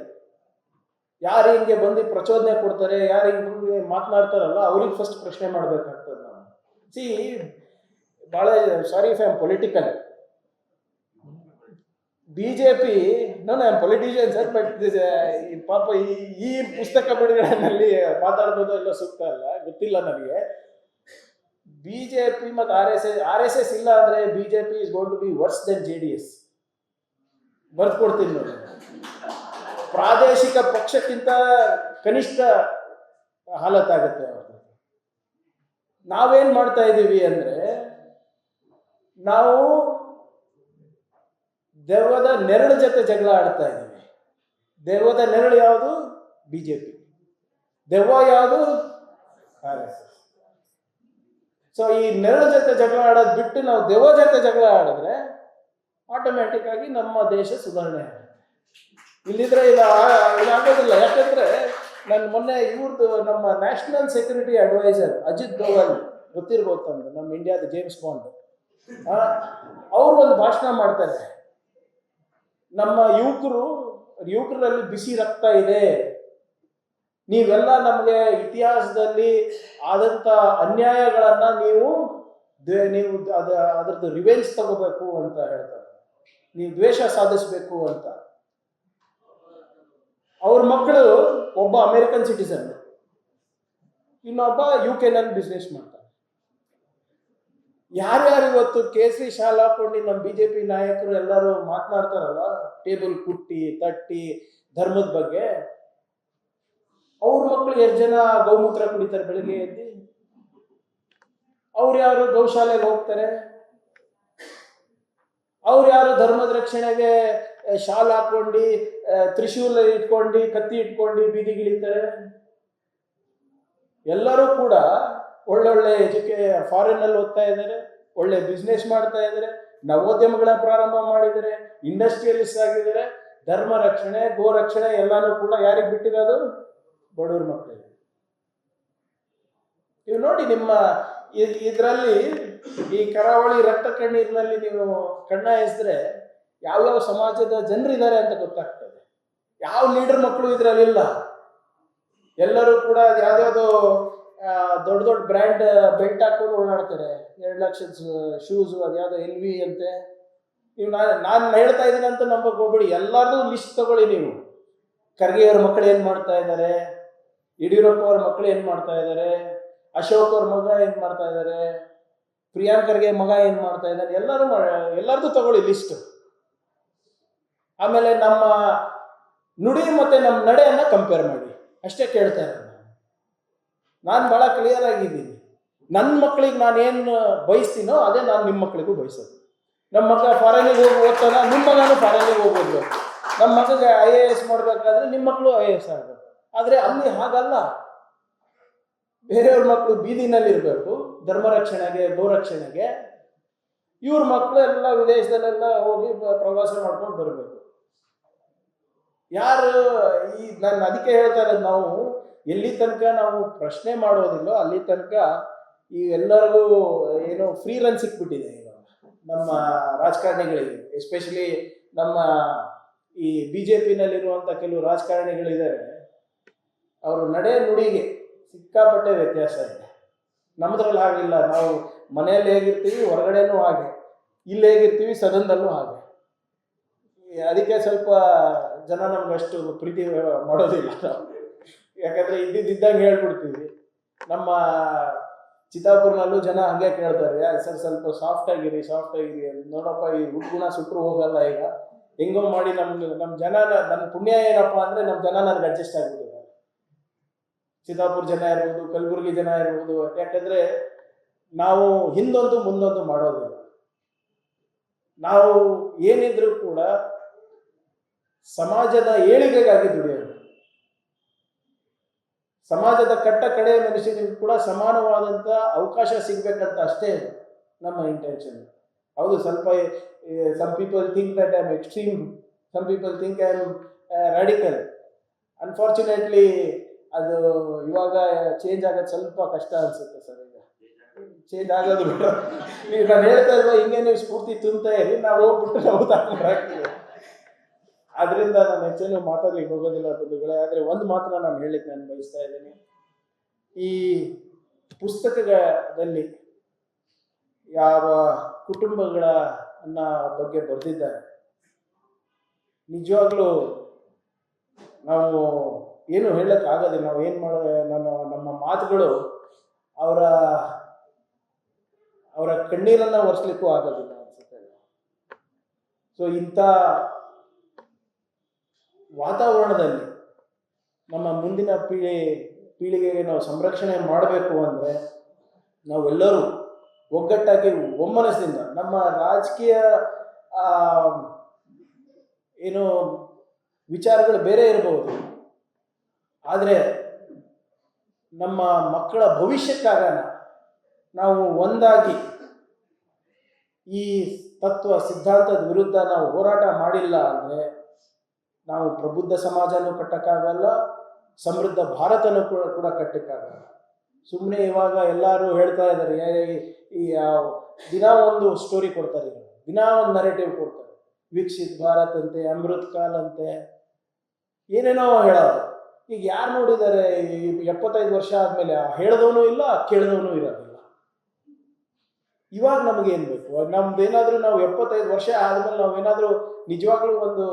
ಯಾರು ಹಿಂಗೆ ಬಂದು ಪ್ರಚೋದನೆ ಕೊಡ್ತಾರೆ, ಯಾರು ಹಿಂಗೆ ಮಾತನಾಡ್ತಾರಲ್ಲ, ಅವ್ರಿಗೆ ಫಸ್ಟ್ ಪ್ರಶ್ನೆ ಮಾಡಬೇಕಾಗ್ತದೆ ನಾವು. ಭಾಳ sorry if I am political. BJP, ನಾನು I am politician sir, but ಪಾಪ ಈ ಪುಸ್ತಕ ಬಿಡುಗಡೆನಲ್ಲಿ ಮಾತಾಡ್ಬೋದು ಎಲ್ಲ ಸೂಕ್ತ ಅಲ್ಲ, ಗೊತ್ತಿಲ್ಲ ನನಗೆ. BJP ಮತ್ತು RSS ಇಲ್ಲ ಅಂದರೆ BJP is going to be worse then JDS. ಬರ್ದು ಕೊಡ್ತೀನಿ ನೋಡಿ. ಪ್ರಾದೇಶಿಕ ಪಕ್ಷಕ್ಕಿಂತ ಕನಿಷ್ಠ ಹಾಲತ್ತಾಗುತ್ತೆ ಅವ್ರದ್ದು. ನಾವೇನು ಮಾಡ್ತಾ ಇದ್ದೀವಿ ಅಂದರೆ, ನಾವು ದೆವ್ವದ ನೆರಳು ಜೊತೆ ಜಗಳ ಆಡ್ತಾ ಇದ್ದೀವಿ. ದೆವ್ವದ ನೆರಳು ಯಾವುದು? BJP. ದೆವ್ವ ಯಾವುದು? RSS. ಸೊ ಈ ನೆರಳು ಜೊತೆ ಜಗಳ ಆಡೋದು ಬಿಟ್ಟು ನಾವು ದೆವ್ವ ಜೊತೆ ಜಗಳ ಆಡಿದ್ರೆ ಆಟೋಮ್ಯಾಟಿಕ್ ಆಗಿ ನಮ್ಮ ದೇಶ ಸುಧಾರಣೆ ಆಗುತ್ತೆ. ಇಲ್ಲಿದ್ರೆ ಇದಾಗೋದಿಲ್ಲ. ಯಾಕಂದ್ರೆ ನಾನು ಮೊನ್ನೆ ಇವ್ರದ್ದು ನಮ್ಮ national security adviser Ajit Doval ಗೊತ್ತಿರ್ಬೋದು ತಂದು, ನಮ್ಮ ಇಂಡಿಯಾದ ಜೇಮ್ಸ್ ಬಾಂಡ್, ಅವರು ಒಂದು ಭಾಷಣ ಮಾಡ್ತಾರೆ. ನಮ್ಮ ಯುವಕರಲ್ಲಿ ಬಿಸಿ ರಕ್ತ ಇದೆ, ನೀವೆಲ್ಲ ನಮಗೆ ಇತಿಹಾಸದಲ್ಲಿ ಆದಂಥ ಅನ್ಯಾಯಗಳನ್ನು ನೀವು ನೀವು ಅದ್ರದ್ದು ರಿವೆಂಜ್ ತಗೋಬೇಕು ಅಂತ ಹೇಳ್ತಾರೆ, ನೀವು ದ್ವೇಷ ಸಾಧಿಸಬೇಕು ಅಂತ. ಅವ್ರ ಮಕ್ಕಳು ಒಬ್ಬ ಅಮೆರಿಕನ್ ಸಿಟಿಸನ್, ಇನ್ನೊಬ್ಬ UK ನಲ್ಲಿ ಬಿಸ್ನೆಸ್ ಮಾಡ್ತಾರೆ. ಯಾರ್ಯಾರು ಇವತ್ತು ಕೇಸರಿ ಶಾಲ್ ಹಾಕೊಂಡು ನಮ್ಮ BJP ನಾಯಕರು ಎಲ್ಲರೂ ಮಾತನಾಡ್ತಾರಲ್ಲ, ಟೇಬಲ್ ಕುಟ್ಟಿ ತಟ್ಟಿ ಧರ್ಮದ ಬಗ್ಗೆ, ಅವ್ರ ಮಕ್ಕಳು ಎಷ್ಟು ಜನ ಗೌಮೂತ್ರ ಕುಡಿತಾರೆ ಬೆಳಿಗ್ಗೆ ಎದ್ದು? ಅವ್ರು ಯಾರು ಗೌಶಾಲೆಗೆ ಹೋಗ್ತಾರೆ? ಅವ್ರು ಯಾರು ಧರ್ಮದ ರಕ್ಷಣೆಗೆ ಶಾಲ್ ಹಾಕೊಂಡು ತ್ರಿಶೂಲ ಇಟ್ಕೊಂಡು ಕತ್ತಿ ಇಟ್ಕೊಂಡು ಬೀದಿಗಿಳಿತಾರೆ? ಎಲ್ಲರೂ ಕೂಡ ಒಳ್ಳೊಳ್ಳೆ ಫಾರಿನ್ನಲ್ಲಿ ಓದ್ತಾ ಇದ್ದಾರೆ, ಒಳ್ಳೆ ಬಿಸ್ನೆಸ್ ಮಾಡ್ತಾ ಇದ್ದಾರೆ, ನವೋದ್ಯಮಗಳ ಪ್ರಾರಂಭ ಮಾಡಿದ್ದಾರೆ, ಇಂಡಸ್ಟ್ರಿಯಲಿಸ್ಟ್ ಆಗಿದ್ದಾರೆ. ಧರ್ಮ ರಕ್ಷಣೆ ಗೋ ರಕ್ಷಣೆ ಎಲ್ಲಾನು ಕೂಡ ಯಾರಿಗೆ ಬಿಟ್ಟಿರೋದು? ಬಡವ್ರ ಮಕ್ಕಳಿಗೆ. ನೀವು ನೋಡಿ, ನಿಮ್ಮ ಇದರಲ್ಲಿ ಈ ಕರಾವಳಿ ರಕ್ತ ಕಣ್ಣೀರಿನಲ್ಲಿ ನೀವು ಕಣ್ಣ ಎಸೆದ್ರೆ ಯಾವ್ಯಾವ ಸಮಾಜದ ಜನರಿದ್ದಾರೆ ಅಂತ ಗೊತ್ತಾಗ್ತದೆ. ಯಾವ ಲೀಡರ್ ಮಕ್ಕಳು ಇದ್ರಲ್ಲಿಲ್ಲ. ಎಲ್ಲರೂ ಕೂಡ ಯಾವ್ದಾವ್ದೋ ದೊಡ್ಡ ದೊಡ್ಡ ಬ್ರ್ಯಾಂಡ್ ಬೆಲ್ಟ್ ಹಾಕೊಂಡು ಓಡಾಡ್ತಾರೆ, 2 ಲಕ್ಷದ ಶೂಸ್, ಅದ್ಯಾವುದೋ LV ಅಂತೆ. ನೀವು ನಾನು ಹೇಳ್ತಾ ಇದ್ದೀನಿ ಅಂತ ನಂಬಕ್ ಹೋಗ್ಬೇಡಿ, ಎಲ್ಲಾರ್ದು ಲಿಸ್ಟ್ ತಗೊಳ್ಳಿ ನೀವು. ಖರ್ಗೆ ಅವ್ರ ಮಕ್ಕಳು ಏನು ಮಾಡ್ತಾ ಇದ್ದಾರೆ, ಯಡಿಯೂರಪ್ಪ ಅವ್ರ ಮಕ್ಕಳು ಏನು ಮಾಡ್ತಾ ಇದ್ದಾರೆ, ಅಶೋಕ್ ಅವ್ರ ಮಗ ಏನು ಮಾಡ್ತಾ ಇದ್ದಾರೆ, ಪ್ರಿಯಾಂಕ್ ಖರ್ಗೆ ಮಗ ಏನು ಮಾಡ್ತಾ ಇದ್ದಾರೆ, ಎಲ್ಲರದು ತಗೊಳ್ಳಿ ಲಿಸ್ಟ್. ಆಮೇಲೆ ನಮ್ಮ ನುಡಿ ಮತ್ತೆ ನಮ್ಮ ನಡೆಯನ್ನ ಕಂಪೇರ್ ಮಾಡಿ, ಅಷ್ಟೇ ಕೇಳ್ತಾ ಇರೋದು. ನಾನು ಭಾಳ ಕ್ಲಿಯರ್ ಆಗಿದ್ದೀನಿ. ನನ್ನ ಮಕ್ಕಳಿಗೆ ನಾನೇನು ಬಯಸ್ತೀನೋ ಅದೇ ನಾನು ನಿಮ್ಮ ಮಕ್ಕಳಿಗೂ ಬಯಸೋದು. ನಮ್ಮ ಮಗ ಫಾರಿನಿಗೆ ಹೋಗಿ ಓದ್ತಾನ, ನಿಮ್ಮ ಮಗನೂ ಫಾರಿನಿಗೆ ಹೋಗೋದು. ನಮ್ಮ ಮಗಗೆ IAS ಮಾಡಬೇಕಾದ್ರೆ ನಿಮ್ಮ ಮಕ್ಕಳು IAS ಆಗಬೇಕು. ಆದರೆ ಅಲ್ಲಿ ಹಾಗಲ್ಲ. ಬೇರೆಯವ್ರ ಮಕ್ಕಳು ಬೀದಿನಲ್ಲಿ ಇರಬೇಕು ಧರ್ಮ ರಕ್ಷಣೆಗೆ ಗೋರಕ್ಷಣೆಗೆ, ಇವ್ರ ಮಕ್ಕಳು ಎಲ್ಲ ವಿದೇಶದಲ್ಲೆಲ್ಲ ಹೋಗಿ ಪ್ರವಾಸ ಮಾಡ್ಕೊಂಡು ಬರಬೇಕು. ಯಾರು ನಾನು ಅದಕ್ಕೆ ಹೇಳ್ತಾ ಇರೋದು, ನಾವು ಎಲ್ಲಿ ತನಕ ನಾವು ಪ್ರಶ್ನೆ ಮಾಡೋದಿಲ್ಲೋ ಅಲ್ಲಿ ತನಕ ಈ ಎಲ್ಲರಿಗೂ ಏನೋ ಫ್ರೀ ರನ್ ಸಿಕ್ಬಿಟ್ಟಿದೆ ಈಗ ನಮ್ಮ ರಾಜಕಾರಣಿಗಳಿಗೆ. ಎಸ್ಪೆಷಲಿ ನಮ್ಮ ಈ BJPನಲ್ಲಿರುವಂಥ ಕೆಲವು ರಾಜಕಾರಣಿಗಳಿದ್ದಾರೆ, ಅವರು ನಡೆ ನುಡಿಗೆ ಸಿಕ್ಕಾಪಟ್ಟೆ ವ್ಯತ್ಯಾಸ ಇದೆ. ನಮ್ಮದ್ರಲ್ಲಿ ಹಾಗಿಲ್ಲ. ನಾವು ಮನೆಯಲ್ಲಿ ಹೇಗಿರ್ತೀವಿ ಹೊರಗಡೆನೂ ಹಾಗೆ, ಇಲ್ಲಿ ಹೇಗಿರ್ತೀವಿ ಸದನದಲ್ಲೂ ಹಾಗೆ. ಅದಕ್ಕೆ ಸ್ವಲ್ಪ ಜನ ನಮ್ಗೆ ಅಷ್ಟು ಪ್ರೀತಿ ಮಾಡೋದಿಲ್ಲ ನಾವು, ಯಾಕಂದರೆ ಇದ್ದಂಗೆ ಹೇಳ್ಬಿಡ್ತೀವಿ. ನಮ್ಮ ಚಿತ್ತಾಪುರ್ನಲ್ಲೂ ಜನ ಹಂಗೆ ಕೇಳ್ತಾರೆ, ಸರ್ ಸ್ವಲ್ಪ ಸಾಫ್ಟ್ ಆಗಿರಿ ನೋಡಪ್ಪ, ಈ ಹುಡುಗುಣ ಸುಟ್ಟರು ಹೋಗಲ್ಲ. ಈಗ ಹೆಂಗೋ ಮಾಡಿ ನಮ್ಮ ಜನ, ನನ್ನ ಪುಣ್ಯ ಏನಪ್ಪ ಅಂದರೆ ನಮ್ಮ ಜನ ನನಗೆ ಅಡ್ಜಸ್ಟ್ ಆಗಿಬಿಟ್ಟಿದ್ದಾರೆ. ಚಿತ್ತಾಪುರ ಜನ ಇರ್ಬೋದು, ಕಲಬುರಗಿ ಜನ ಇರ್ಬೋದು. ಯಾಕಂದರೆ ನಾವು ಹಿಂದೊಂದು ಮುಂದೊಂದು ಮಾಡೋದಿಲ್ಲ. ನಾವು ಏನಿದ್ರೂ ಕೂಡ ಸಮಾಜದ ಏಳಿಗೆಗಾಗಿ ದುಡಿಯೋದು. ಸಮಾಜದ ಕಟ್ಟ ಕಡೆಯ ಮನುಷ್ಯನಿಗೂ ಕೂಡ ಸಮಾನವಾದಂಥ ಅವಕಾಶ ಸಿಗ್ಬೇಕಂತ ಅಷ್ಟೇ ನಮ್ಮ ಇಂಟೆನ್ಷನ್. ಹೌದು, ಸ್ವಲ್ಪ some people think that I am extreme, some people think I am radical. Unfortunately ಅದು ಇವಾಗ ಚೇಂಜ್ ಆಗೋದು ಸ್ವಲ್ಪ ಕಷ್ಟ ಅನಿಸುತ್ತೆ ಸರ್. ಈಗ ಚೇಂಜ್ ಆಗೋದು ಬೇಡ. ನೀವು ನಾನು ಹೇಳ್ತಾ ಇಲ್ವಾ, ಹಿಂಗೆ ನೀವು ಸ್ಫೂರ್ತಿ ತುಂಬ್ತಾ ಇರಿ, ನಾವು ಹೋಗ್ಬಿಟ್ಟು ನಾವು ತಾಗ್ತೀವಿ. ಅದರಿಂದ ನಾನು ಹೆಚ್ಚೇನು ಮಾತಾಡ್ಲಿಕ್ಕೆ ಹೋಗೋದಿಲ್ಲ ಬಂಧುಗಳೇ. ಆದರೆ ಒಂದು ಮಾತ್ರ ನಾನು ಹೇಳಲಿಕ್ಕೆ ನಾನು ಬಯಸ್ತಾ ಇದ್ದೀನಿ. ಈ ಪುಸ್ತಕದಲ್ಲಿ ಯಾವ ಕುಟುಂಬಗಳ ಬಗ್ಗೆ ಬರೆದಿದ್ದಾರೆ, ನಿಜವಾಗ್ಲೂ ನಾವು ಏನು ಹೇಳೋಕ್ಕಾಗೋದಿಲ್ಲ. ನಾವು ಏನು ನಮ್ಮ ಮಾತುಗಳು ಅವರ ಕಣ್ಣೀರನ್ನು ಒರೆಸ್ಲಿಕ್ಕೂ ಆಗೋದಿಲ್ಲ ಅನ್ಸುತ್ತೆ. ಸೊ ಇಂಥ ವಾತಾವರಣದಲ್ಲಿ ನಮ್ಮ ಮುಂದಿನ ಪೀಳಿಗೆಗೆ ನಾವು ಸಂರಕ್ಷಣೆ ಮಾಡಬೇಕು ಅಂದರೆ ನಾವೆಲ್ಲರೂ ಒಗ್ಗಟ್ಟಾಗಿ ಒಮ್ಮನಸ್ಸಿಂದ, ನಮ್ಮ ರಾಜಕೀಯ ಏನು ವಿಚಾರಗಳು ಬೇರೆ ಇರಬಹುದು, ಆದರೆ ನಮ್ಮ ಮಕ್ಕಳ ಭವಿಷ್ಯಕ್ಕಾಗಣ ನಾವು ಒಂದಾಗಿ ಈ ತತ್ವ ಸಿದ್ಧಾಂತದ ವಿರುದ್ಧ ನಾವು ಹೋರಾಟ ಮಾಡಿಲ್ಲ ಅಂದರೆ ನಾವು ಪ್ರಬುದ್ಧ ಸಮಾಜನೂ ಕಟ್ಟಕ್ಕಾಗಲ್ಲ, ಸಮೃದ್ಧ ಭಾರತನೂ ಕೂಡ ಕಟ್ಟಕ್ಕಾಗಲ್ಲ. ಸುಮ್ಮನೆ ಇವಾಗ ಎಲ್ಲರೂ ಹೇಳ್ತಾ ಇದ್ದಾರೆ, ಈ ದಿನ ಒಂದು ಸ್ಟೋರಿ ಕೊಡ್ತಾರೆ, ದಿನ ಒಂದು ನರೇಟಿವ್ ಕೊಡ್ತಾರೆ. ವಿಕಸಿತ್ ಭಾರತ್ ಅಂತೆ, ಅಮೃತ್ ಕಾಲ್ ಅಂತೆ, ಏನೇನೋ ಹೇಳೋದು. ಈಗ ಯಾರು ನೋಡಿದ್ದಾರೆ 75 ವರ್ಷ ಆದಮೇಲೆ ಹೇಳಿದವನು ಇಲ್ಲ, ಕೇಳಿದವನು ಇರೋದಿಲ್ಲ. ಇವಾಗ ನಮಗೇನು ಬೇಕು? ನಮ್ದೇನಾದರೂ ನಾವು 75 ವರ್ಷ ಆದಮೇಲೆ ನಾವೇನಾದರೂ ನಿಜವಾಗ್ಲೂ ಒಂದು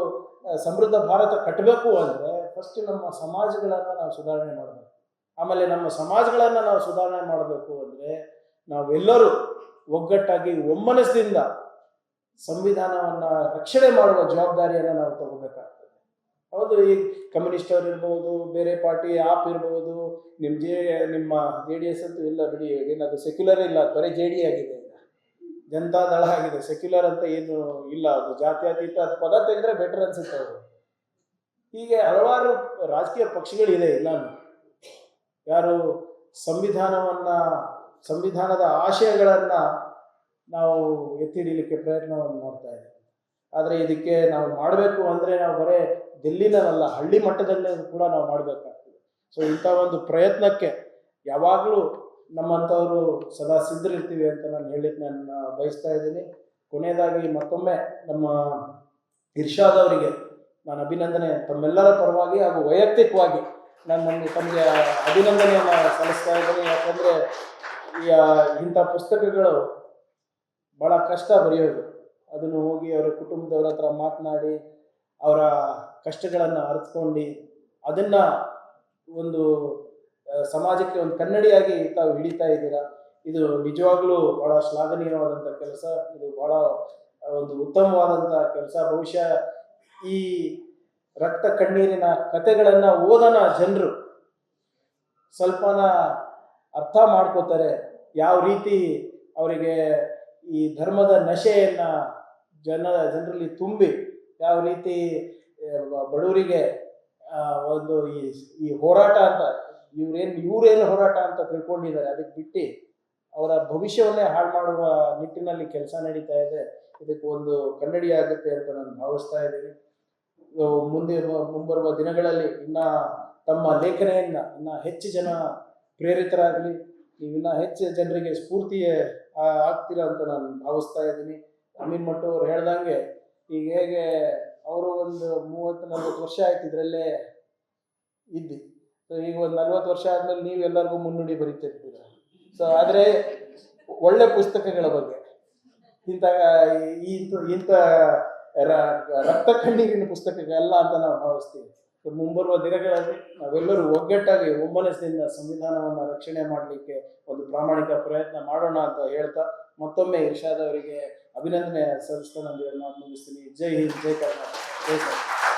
ಸಮೃದ್ಧ ಭಾರತ ಕಟ್ಟಬೇಕು ಅಂದರೆ ಫಸ್ಟ್ ನಮ್ಮ ಸಮಾಜಗಳನ್ನು ನಾವು ಸುಧಾರಣೆ ಮಾಡಬೇಕು. ಆಮೇಲೆ ನಮ್ಮ ಸಮಾಜಗಳನ್ನು ನಾವು ಸುಧಾರಣೆ ಮಾಡಬೇಕು ಅಂದರೆ ನಾವೆಲ್ಲರೂ ಒಗ್ಗಟ್ಟಾಗಿ ಒಮ್ಮನಸ್ಸಿಂದ ಸಂವಿಧಾನವನ್ನು ರಕ್ಷಣೆ ಮಾಡುವ ಜವಾಬ್ದಾರಿಯನ್ನು ನಾವು ತಗೋಬೇಕಾಗ್ತದೆ. ಹೌದು, ಈ ಕಮ್ಯುನಿಸ್ಟ್ ಅವ್ರು ಇರ್ಬೋದು, ಬೇರೆ ಪಾರ್ಟಿ ಆಪ್ ಇರ್ಬೋದು, ನಿಮ್ಮ JDS ಅಂತೂ ಇಲ್ಲ ಬಿಡಿ, ಏನದು ಸೆಕ್ಯುಲರ್ ಇಲ್ಲ, ಬರೀ JD ಆಗಿದೆ, ಈಗ ಜನತಾ ದಳ ಆಗಿದೆ. ಸೆಕ್ಯುಲರ್ ಅಂತ ಏನು ಇಲ್ಲ, ಅದು ಜಾತ್ಯತೀತ ಅದು ಪದ ತೆಗೆದ್ರೆ ಬೆಟರ್ ಅನ್ಸುತ್ತೆ ಅವರು. ಹೀಗೆ ಹಲವಾರು ರಾಜಕೀಯ ಪಕ್ಷಗಳಿದೆ. ಇಲ್ಲ ಯಾರು ಸಂವಿಧಾನದ ಆಶಯಗಳನ್ನು ನಾವು ಎತ್ತಿ ಹಿಡಿಯಲಿಕ್ಕೆ ಪ್ರಯತ್ನವನ್ನು ಮಾಡ್ತಾ ಇದ್ದೀವಿ. ಆದರೆ ಇದಕ್ಕೆ ನಾವು ಮಾಡಬೇಕು ಅಂದರೆ ನಾವು ಬರೀ ಡೆಲ್ಲಿನಲ್ಲ, ಹಳ್ಳಿ ಮಟ್ಟದಲ್ಲೇ ಕೂಡ ನಾವು ಮಾಡಬೇಕಾಗ್ತದೆ. ಸೊ ಇಂಥ ಒಂದು ಪ್ರಯತ್ನಕ್ಕೆ ಯಾವಾಗಲೂ ನಮ್ಮಂಥವರು ಸದಾ ಸಿದ್ಧರಿರ್ತೀವಿ ಅಂತ ನಾನು ಹೇಳಲಿಕ್ಕೆ ಬಯಸ್ತಾ ಇದ್ದೀನಿ. ಕೊನೆಯದಾಗಿ ಮತ್ತೊಮ್ಮೆ ನಮ್ಮ ಇರ್ಷಾದ್ ಅವರಿಗೆ ನಾನು ಅಭಿನಂದನೆ, ತಮ್ಮೆಲ್ಲರ ಪರವಾಗಿ ಹಾಗೂ ವೈಯಕ್ತಿಕವಾಗಿ ತಮಗೆ ಅಭಿನಂದನೆಯನ್ನು ಸಲ್ಲಿಸ್ತಾ ಇದ್ದೀನಿ. ಯಾಕಂದರೆ ಇಂಥ ಪುಸ್ತಕಗಳು ಭಾಳ ಕಷ್ಟ ಬರೆಯೋದು. ಅದನ್ನು ಹೋಗಿ ಅವರ ಕುಟುಂಬದವ್ರ ಹತ್ರ ಮಾತನಾಡಿ ಅವರ ಕಷ್ಟಗಳನ್ನು ಅರಿತುಕೊಂಡು ಅದನ್ನು ಒಂದು ಸಮಾಜಕ್ಕೆ ಒಂದು ಕನ್ನಡಿಯಾಗಿ ತಾವು ಹಿಡಿತಾ ಇದ್ದೀರಾ. ಇದು ನಿಜವಾಗ್ಲೂ ಭಾಳ ಶ್ಲಾಘನೀಯವಾದಂಥ ಕೆಲಸ. ಇದು ಭಾಳ ಒಂದು ಉತ್ತಮವಾದಂಥ ಕೆಲಸ. ಬಹುಶಃ ಈ ರಕ್ತ ಕಣ್ಣೀರಿನ ಕಥೆಗಳನ್ನು ಓದನ ಜನರು ಸ್ವಲ್ಪನ ಅರ್ಥ ಮಾಡ್ಕೋತಾರೆ. ಯಾವ ರೀತಿ ಅವರಿಗೆ ಈ ಧರ್ಮದ ನಶೆಯನ್ನು ಜನರಲ್ಲಿ ತುಂಬಿ ಯಾವ ರೀತಿ ಬಡವರಿಗೆ ಒಂದು ಈ ಹೋರಾಟ ಅಂತ ಇವ್ರೇನು ಹೋರಾಟ ಅಂತ ತಿಳ್ಕೊಂಡಿದ್ದಾರೆ, ಅದಕ್ಕೆ ಬಿಟ್ಟು ಅವರ ಭವಿಷ್ಯವನ್ನೇ ಹಾಳು ಮಾಡುವ ನಿಟ್ಟಿನಲ್ಲಿ ಕೆಲಸ ನಡೀತಾ ಇದೆ. ಇದಕ್ಕೆ ಒಂದು ಕನ್ನಡಿ ಆಗುತ್ತೆ ಅಂತ ನಾನು ಭಾವಿಸ್ತಾ ಇದ್ದೀನಿ. ಮುಂಬರುವ ದಿನಗಳಲ್ಲಿ ತಮ್ಮ ಲೇಖನೆಯನ್ನ ಹೆಚ್ಚು ಜನ ಪ್ರೇರಿತರಾಗಲಿ, ನೀವು ಹೆಚ್ಚು ಜನರಿಗೆ ಸ್ಫೂರ್ತಿ ಆಗ್ತೀರಾ ಅಂತ ನಾನು ಭಾವಿಸ್ತಾ ಇದ್ದೀನಿ. ಅಮೀನ್ ಮಟ್ಟು ಅವ್ರು ಹೇಳ್ದಂಗೆ ಈಗ ಹೇಗೆ ಅವರು ಒಂದು 30-40 ವರ್ಷ ಆಯ್ತು ಇದರಲ್ಲೇ ಇದ್ದು. ಸೊ ಈಗ ಒಂದು 40 ವರ್ಷ ಆದ್ಮೇಲೆ ನೀವು ಎಲ್ಲರಿಗೂ ಮುನ್ನುಡಿ ಬರೀತಿರ್ತೀರ. ಸೊ ಆದರೆ ಒಳ್ಳೆ ಪುಸ್ತಕಗಳ ಬಗ್ಗೆ ಇಂಥ ರಕ್ತ ಕಣ್ಣೀರಿನ ಪುಸ್ತಕಗಳಲ್ಲ ಅಂತ ನಾವು ಭಾವಿಸ್ತೀವಿ. ಮುಂಬರುವ ದಿನಗಳಲ್ಲಿ ನಾವೆಲ್ಲರೂ ಒಗ್ಗಟ್ಟಾಗಿ ಒಮ್ಮನಸ್ಸಿನಿಂದ ಸಂವಿಧಾನವನ್ನು ರಕ್ಷಣೆ ಮಾಡಲಿಕ್ಕೆ ಒಂದು ಪ್ರಾಮಾಣಿಕ ಪ್ರಯತ್ನ ಮಾಡೋಣ ಅಂತ ಹೇಳ್ತಾ ಮತ್ತೊಮ್ಮೆ ಇರ್ಷಾದ್ ಅವರಿಗೆ ಅಭಿನಂದನೆ ಸಲ್ಲಿಸ್ತಾ ನಾನು ಮುಗಿಸ್ತೀನಿ. ಜೈ ಹಿಂದ್, ಜೈ ಕರ್ನಾಟಕ, ಜೈ ಕರ್ನಾಟಕ.